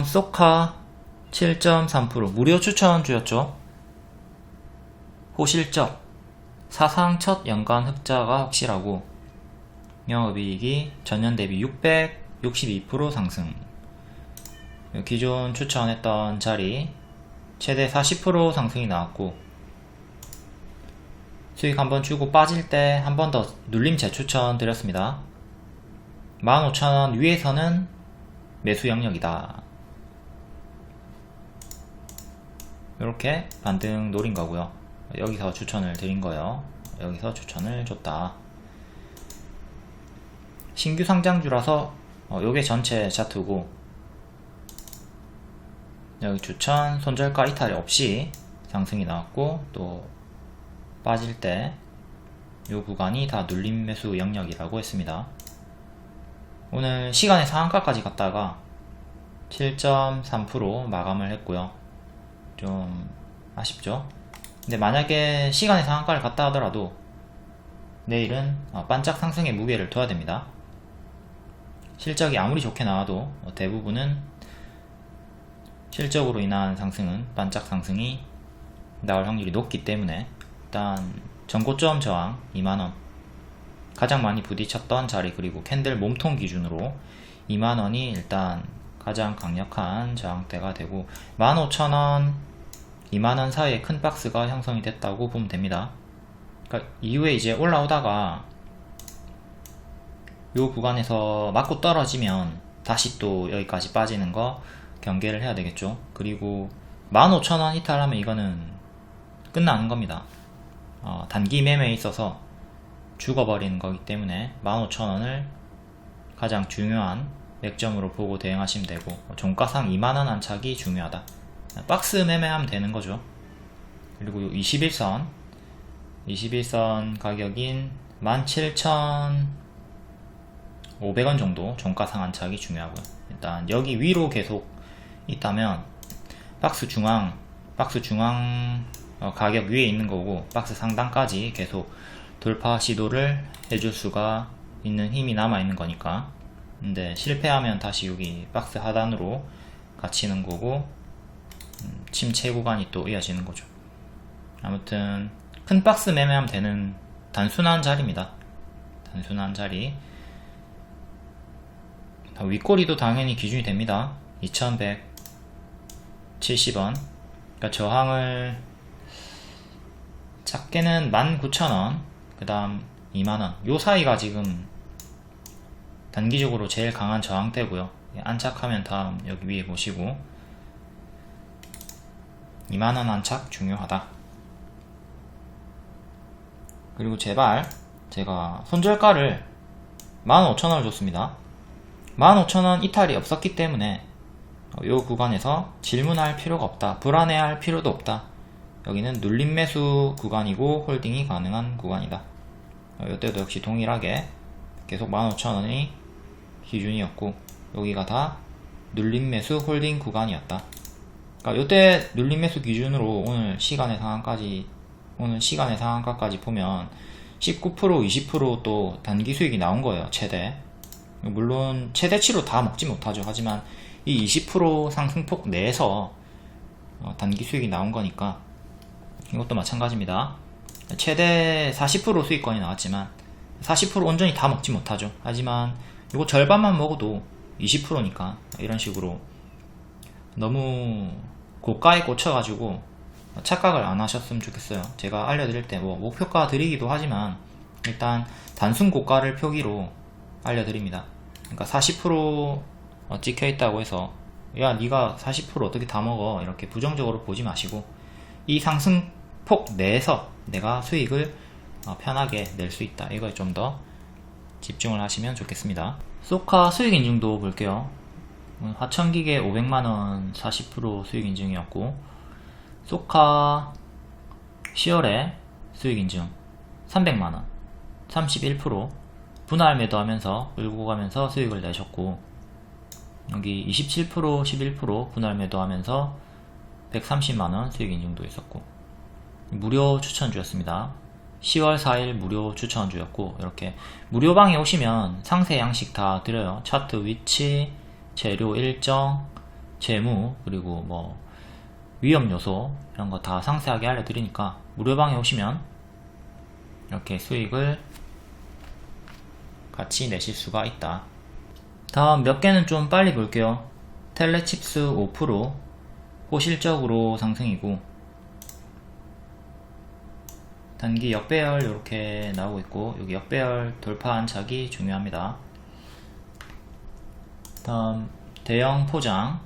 소카 7.3% 무료 추천주였죠. 호실적 사상 첫 연간 흑자가 확실하고 영업이익이 전년 대비 662% 상승. 기존 추천했던 자리 최대 40% 상승이 나왔고, 수익 한번 주고 빠질 때 한 번 더 눌림 재추천 드렸습니다. 15,000원 위에서는 매수 영역이다. 이렇게 반등 노린 거고요. 여기서 추천을 드린 거예요. 여기서 추천을 줬다. 신규 상장주라서 요게 전체 차트고, 여기 추천 손절가 이탈이 없이 상승이 나왔고, 또 빠질 때 요 구간이 다 눌림 매수 영역이라고 했습니다. 오늘 시간의 상한가까지 갔다가 7.3% 마감을 했고요. 좀 아쉽죠? 근데 만약에 시간의 상한가를 갔다 하더라도 내일은 반짝 상승의 무게를 둬야 됩니다. 실적이 아무리 좋게 나와도 대부분은 실적으로 인한 상승은 반짝 상승이 나올 확률이 높기 때문에 일단 전고점 저항 2만원, 가장 많이 부딪혔던 자리, 그리고 캔들 몸통 기준으로 2만원이 일단 가장 강력한 저항대가 되고, 15,000원 2만원 사이에 큰 박스가 형성이 됐다고 보면 됩니다. 그러니까 이후에 이제 올라오다가 요 구간에서 맞고 떨어지면 다시 또 여기까지 빠지는 거 경계를 해야 되겠죠. 그리고 15,000원 이탈하면 이거는 끝나는 겁니다. 단기 매매에 있어서 죽어버리는 거기 때문에 15,000원을 가장 중요한 맥점으로 보고 대응하시면 되고, 종가상 2만원 안착이 중요하다. 박스 매매하면 되는 거죠. 그리고 21선 가격인 17,500원 정도 종가상 안착이 중요하고요. 일단 여기 위로 계속 있다면 박스 중앙 가격 위에 있는 거고, 박스 상단까지 계속 돌파 시도를 해줄 수가 있는 힘이 남아 있는 거니까. 근데 실패하면 다시 여기 박스 하단으로 갇히는 거고, 침체 구간이 또 이어지는 거죠. 아무튼 큰 박스 매매하면 되는 단순한 자리입니다. 단순한 자리. 윗꼬리도 당연히 기준이 됩니다. 2170원. 그러니까 저항을 작게는 19,000원, 그 다음 2만원, 요 사이가 지금 단기적으로 제일 강한 저항대고요. 안착하면 다음 여기 위에 보시고 2만원 안착 중요하다. 그리고 제발 제가 손절가를 15,000원을 줬습니다. 15,000원 이탈이 없었기 때문에 요 구간에서 질문할 필요가 없다, 불안해할 필요도 없다. 여기는 눌림 매수 구간이고 홀딩이 가능한 구간이다. 이때도 역시 동일하게 계속 15,000원이 기준이었고, 여기가 다 눌림 매수 홀딩 구간이었다. 그러니까 이때 눌림 매수 기준으로 오늘 시간의 상한가까지 보면 19%, 20% 또 단기 수익이 나온 거예요. 최대. 물론 최대치로 다 먹지 못하죠. 하지만 이 20% 상승폭 내에서 단기 수익이 나온 거니까 이것도 마찬가지입니다. 최대 40% 수익권이 나왔지만 40% 온전히 다 먹지 못하죠. 하지만 이거 절반만 먹어도 20%니까 이런 식으로 너무 고가에 꽂혀가지고 착각을 안 하셨으면 좋겠어요. 제가 알려드릴 때 뭐 목표가 드리기도 하지만 일단 단순 고가를 표기로 알려드립니다. 그러니까 40% 찍혀있다고 해서 야 니가 40% 어떻게 다 먹어, 이렇게 부정적으로 보지 마시고 이 상승폭 내에서 내가 수익을 편하게 낼 수 있다, 이거에 좀 더 집중을 하시면 좋겠습니다. 소카 수익 인증도 볼게요. 화천기계 500만원 40% 수익 인증이었고, 소카 10월에 수익 인증 300만원 31% 분할 매도하면서 끌고 가면서 수익을 내셨고, 여기 27%, 11% 분할 매도하면서 130만원 수익 인증도 있었고, 무료 추천주였습니다. 10월 4일 무료 추천주였고, 이렇게 무료방에 오시면 상세 양식 다 드려요. 차트 위치, 재료 일정, 재무, 그리고 뭐 위험 요소 이런 거 다 상세하게 알려드리니까 무료방에 오시면 이렇게 수익을 같이 내실 수가 있다. 다음 몇 개는 좀 빨리 볼게요. 텔레칩스 5% 호실적으로 상승이고, 단기 역배열 이렇게 나오고 있고, 여기 역배열 돌파 안착이 중요합니다. 다음 대형 포장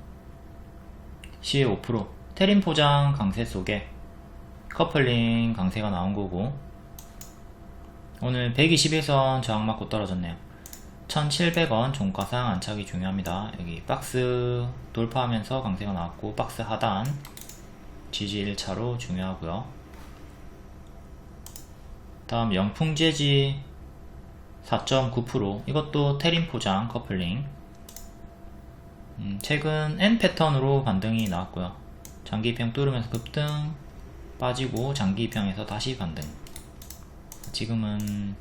시에 5%, 테린 포장 강세 속에 커플링 강세가 나온 거고, 오늘 121선 저항 맞고 떨어졌네요. 1700원 종가상 안착이 중요합니다. 여기 박스 돌파하면서 강세가 나왔고, 박스 하단 지지 1차로 중요하고요. 다음 영풍재지 4.9%, 이것도 테린 포장 커플링. 최근 N 패턴으로 반등이 나왔고요. 장기입형 뚫으면서 급등 빠지고 장기입형에서 다시 반등. 지금은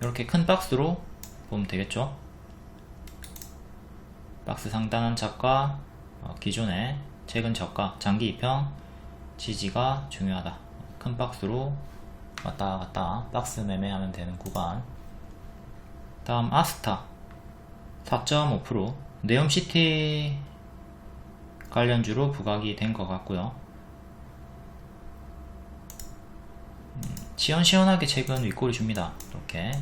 이렇게 큰 박스로 보면 되겠죠. 박스 상단 안착과 기존의 최근 저가 장기입형 지지가 중요하다. 큰 박스로 왔다 갔다 박스 매매하면 되는 구간. 다음 아스타 4.5%, 네옴시티 관련주로 부각이 된 것 같고요. 시원시원하게 최근 윗꼬리 줍니다. 이렇게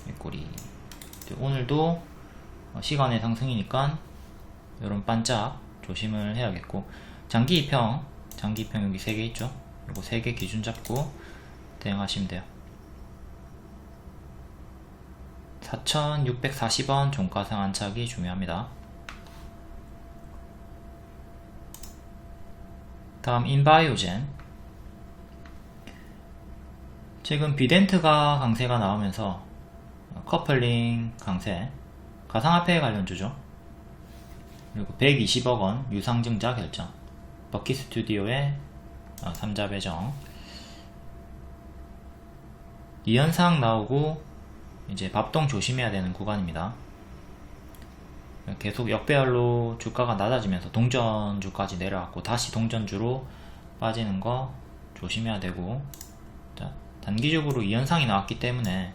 윗꼬리. 오늘도 시간의 상승이니까 이런 반짝 조심을 해야겠고, 장기 입형 여기 3개 있죠. 이거 3개 기준 잡고 대응하시면 돼요. 4,640원 종가상 안착이 중요합니다. 다음 인바이오젠, 지금 비덴트가 강세가 나오면서 커플링 강세, 가상화폐 관련주죠. 그리고 120억원 유상증자 결정, 버킷스튜디오의 3자 배정, 이 현상 나오고 이제 밥동 조심해야 되는 구간입니다. 계속 역배열로 주가가 낮아지면서 동전주까지 내려왔고, 다시 동전주로 빠지는 거 조심해야 되고, 자, 단기적으로 이 현상이 나왔기 때문에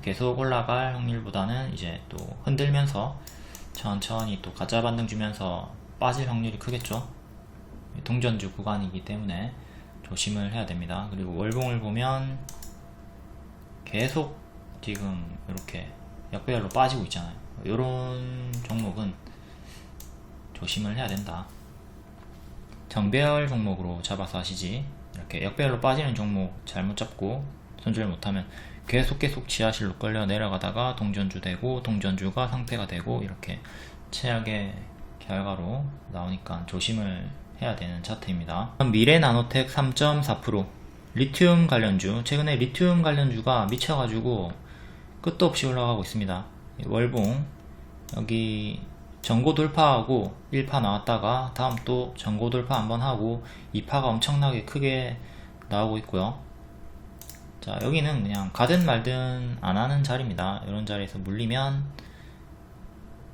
계속 올라갈 확률보다는 이제 또 흔들면서 천천히 또 가짜 반등 주면서 빠질 확률이 크겠죠. 동전주 구간이기 때문에 조심을 해야 됩니다. 그리고 월봉을 보면 계속 지금 이렇게 역배열로 빠지고 있잖아요. 이런 종목은 조심을 해야 된다. 정배열 종목으로 잡아서 하시지, 이렇게 역배열로 빠지는 종목 잘못 잡고 손절 못하면 계속 지하실로 끌려 내려가다가 동전주 되고, 동전주가 상패가 되고, 이렇게 최악의 결과로 나오니까 조심을 해야 되는 차트입니다. 미래나노텍 3.4%, 리튬 관련주, 최근에 리튬 관련주가 미쳐가지고 끝도 없이 올라가고 있습니다. 월봉 여기 전고 돌파하고 1파 나왔다가 다음 또 전고 돌파 한번 하고 2파가 엄청나게 크게 나오고 있고요. 자, 여기는 그냥 가든 말든 안 하는 자리입니다. 이런 자리에서 물리면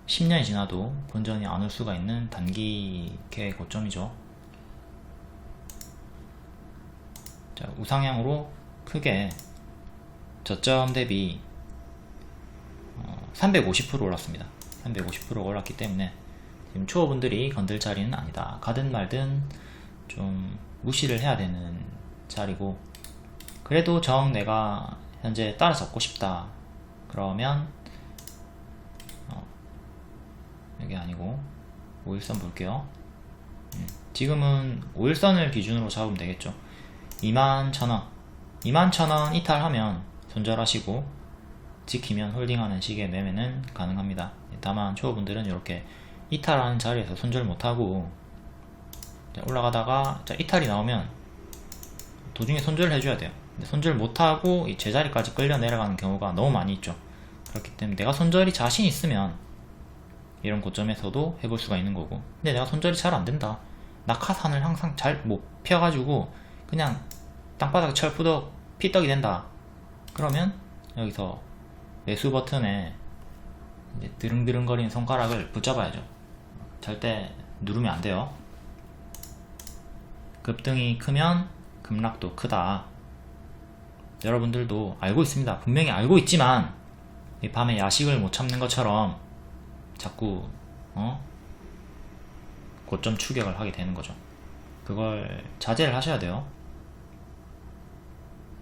10년이 지나도 본전이 안 올 수가 있는 단기의 고점이죠. 자, 우상향으로 크게 저점 대비 350% 올랐습니다. 350% 올랐기 때문에 지금 초보분들이 건들 자리는 아니다. 가든 말든 좀 무시를 해야 되는 자리고, 그래도 정 내가 현재 따라잡고 싶다 그러면 여기 아니고 5일선 볼게요. 지금은 5일선을 기준으로 잡으면 되겠죠. 21,000원 21,000원 이탈하면 손절하시고 지키면 홀딩하는 식의 매매는 가능합니다. 다만 초보분들은 이렇게 이탈하는 자리에서 손절 못하고 올라가다가 이탈이 나오면 도중에 손절을 해줘야 돼요. 근데 손절 못하고 이 제자리까지 끌려 내려가는 경우가 너무 많이 있죠. 그렇기 때문에 내가 손절이 자신 있으면 이런 고점에서도 해볼 수가 있는 거고. 근데 내가 손절이 잘 안된다, 낙하산을 항상 잘 못 펴가지고 그냥 땅바닥에 철푸덕 피떡이 된다, 그러면 여기서 매수 버튼에 이제 드릉드릉거리는 손가락을 붙잡아야죠. 절대 누르면 안 돼요. 급등이 크면 급락도 크다. 여러분들도 알고 있습니다. 분명히 알고 있지만 이 밤에 야식을 못 참는 것처럼 자꾸 고점 추격을 하게 되는 거죠. 그걸 자제를 하셔야 돼요.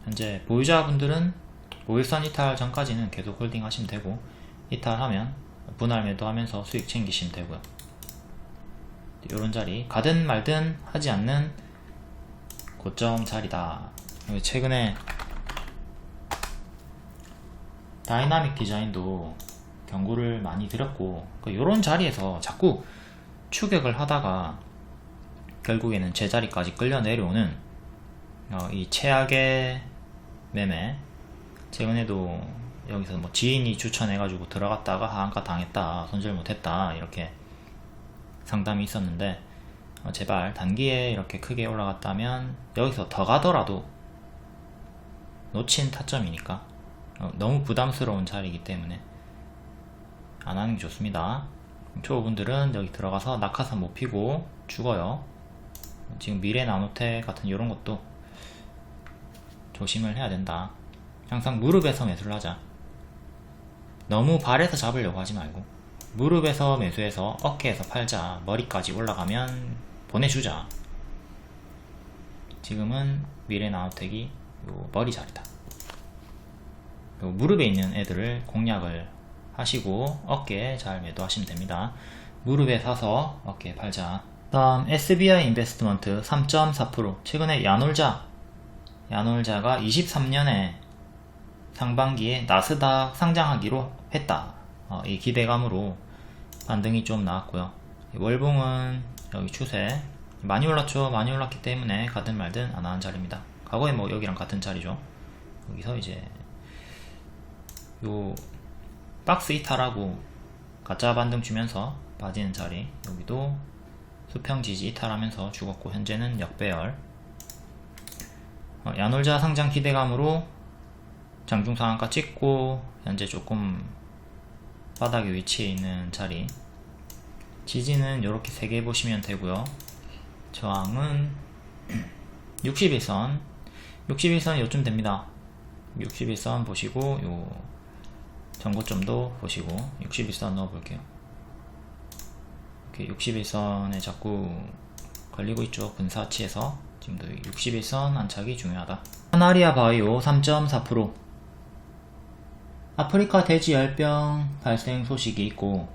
현재 보유자분들은 5일선 이탈 전까지는 계속 홀딩 하시면 되고, 이탈하면 분할 매도하면서 수익 챙기시면 되고요. 이런 자리 가든 말든 하지 않는 고점 자리다. 최근에 다이나믹 디자인도 경고를 많이 드렸고, 이런 자리에서 자꾸 추격을 하다가 결국에는 제자리까지 끌려 내려오는 이 최악의 매매. 최근에도 여기서 뭐 지인이 추천해가지고 들어갔다가 하한가 당했다, 손절 못했다, 이렇게 상담이 있었는데, 제발 단기에 이렇게 크게 올라갔다면 여기서 더 가더라도 놓친 타점이니까 너무 부담스러운 자리이기 때문에 안 하는 게 좋습니다. 초보분들은 여기 들어가서 낙하산 못 피고 죽어요. 지금 미래 나노텍 같은 이런 것도 조심을 해야 된다. 항상 무릎에서 매수를 하자. 너무 발에서 잡으려고 하지 말고 무릎에서 매수해서 어깨에서 팔자. 머리까지 올라가면 보내주자. 지금은 미래 나노텍이 요 머리 자리다. 요 무릎에 있는 애들을 공략을 하시고 어깨에 잘 매도하시면 됩니다. 무릎에 사서 어깨에 팔자. 다음 SBI 인베스트먼트 3.4%. 최근에 야놀자가 23년에 상반기에 나스닥 상장하기로 했다. 이 기대감으로 반등이 좀 나왔고요. 월봉은 여기 추세 많이 올랐죠. 많이 올랐기 때문에 가든 말든 안 하는 자리입니다. 과거에 뭐 여기랑 같은 자리죠. 여기서 이제 요 박스 이탈하고 가짜 반등 주면서 빠지는 자리, 여기도 수평 지지 이탈하면서 죽었고 현재는 역배열. 야놀자 상장 기대감으로 장중 상한가 찍고 현재 조금 바닥에 위치해 있는 자리. 지지는 이렇게 3개 보시면 되고요. 저항은 61선 61선 요쯤 됩니다. 61선 보시고 요 전고점도 보시고 61선 넣어 볼게요. 이렇게 61선에 자꾸 걸리고 있죠. 분사치에서 지금도 61선 안착이 중요하다. 하나리아 바이오 3.4%. 아프리카 돼지열병 발생 소식이 있고,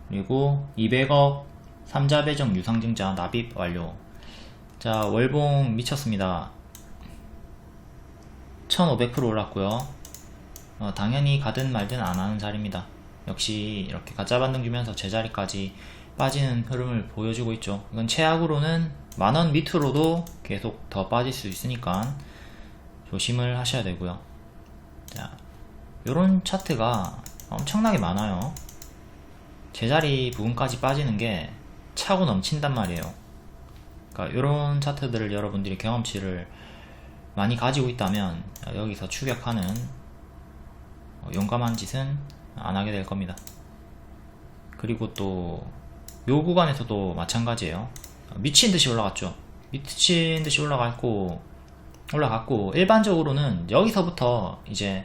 그리고 200억 3자 배정 유상증자 납입 완료. 자, 월봉 미쳤습니다. 1500% 올랐고요. 당연히 가든 말든 안 하는 자리입니다. 역시 이렇게 가짜 반등 주면서 제자리까지 빠지는 흐름을 보여주고 있죠. 이건 최악으로는 만원 밑으로도 계속 더 빠질 수 있으니까 조심을 하셔야 되고요. 자, 요런 차트가 엄청나게 많아요. 제자리 부분까지 빠지는 게 차고 넘친단 말이에요. 그러니까 요런 차트들을 여러분들이 경험치를 많이 가지고 있다면 여기서 추격하는 용감한 짓은 안 하게 될 겁니다. 그리고 또 요 구간에서도 마찬가지예요. 미친듯이 올라갔죠. 미친듯이 올라갔고 일반적으로는 여기서부터 이제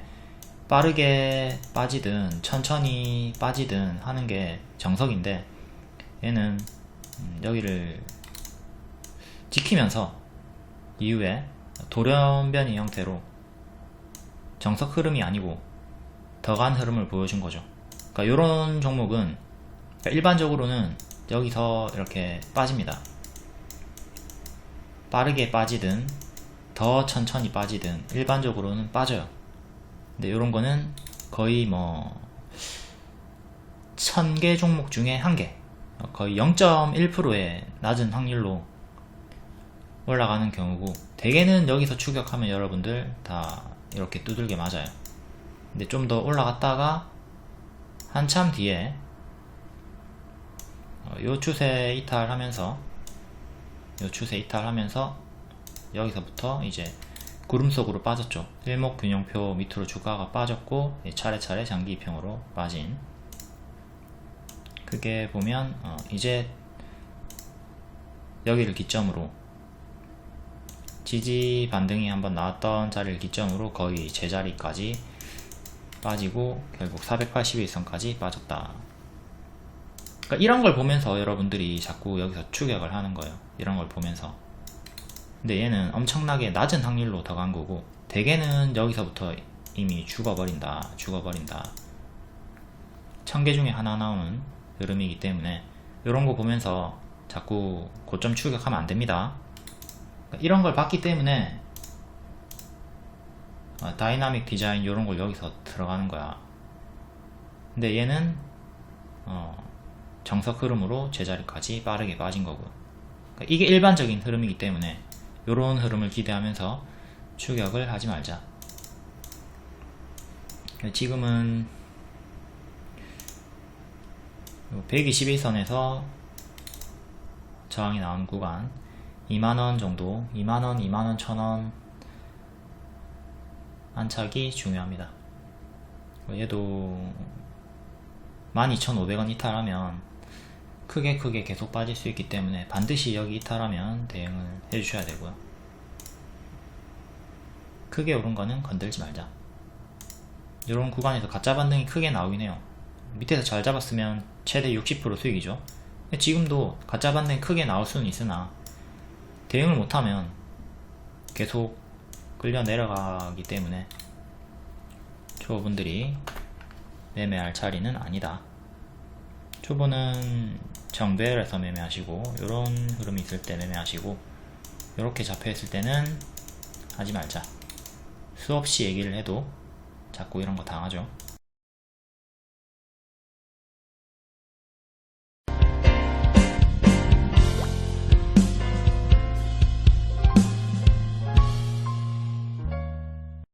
빠르게 빠지든 천천히 빠지든 하는 게 정석인데, 얘는 여기를 지키면서 이후에 돌연변이 형태로 정석 흐름이 아니고 더 간 흐름을 보여준 거죠. 그러니까 이런 종목은 일반적으로는 여기서 이렇게 빠집니다. 빠르게 빠지든 더 천천히 빠지든 일반적으로는 빠져요. 근데 이런 거는 거의 뭐 1000개 종목 중에 1개, 거의 0.1%의 낮은 확률로 올라가는 경우고, 대개는 여기서 추격하면 여러분들 다 이렇게 두들겨 맞아요. 근데 좀 더 올라갔다가 한참 뒤에 요 추세 이탈하면서 여기서부터 이제 구름 속으로 빠졌죠. 일목균형표 밑으로 주가가 빠졌고 차례차례 장기 이평으로 빠진, 크게 보면 이제 여기를 기점으로 지지 반등이 한번 나왔던 자리를 기점으로 거의 제자리까지 빠지고 결국 481선까지 빠졌다. 그러니까 이런 걸 보면서 여러분들이 자꾸 여기서 추격을 하는 거예요. 이런 걸 보면서. 근데 얘는 엄청나게 낮은 확률로 더 간 거고, 대개는 여기서부터 이미 죽어버린다. 1000개 중에 하나 나오는 흐름이기 때문에 이런 거 보면서 자꾸 고점 추격하면 안 됩니다. 그러니까 이런 걸 봤기 때문에 다이나믹 디자인 이런 걸 여기서 들어가는 거야. 근데 얘는 정석 흐름으로 제자리까지 빠르게 빠진 거고, 그러니까 이게 일반적인 흐름이기 때문에 이런 흐름을 기대하면서 추격을 하지 말자. 지금은 121선에서 저항이 나온 구간 2만원 정도, 2만원, 2만원 1000원 안착이 중요합니다. 얘도 12,500원 이탈하면 크게 계속 빠질 수 있기 때문에 반드시 여기 이탈하면 대응을 해주셔야 되고요. 크게 오른 거는 건들지 말자. 이런 구간에서 가짜 반등이 크게 나오긴 해요. 밑에서 잘 잡았으면 최대 60% 수익이죠. 근데 지금도 가짜 반등이 크게 나올 수는 있으나 대응을 못하면 계속 끌려 내려가기 때문에 초보분들이 매매할 자리는 아니다. 초보는 정배열에서 매매하시고, 이런 흐름이 있을 때 매매하시고, 이렇게 잡혀있을 때는 하지 말자. 수없이 얘기를 해도 자꾸 이런 거 당하죠.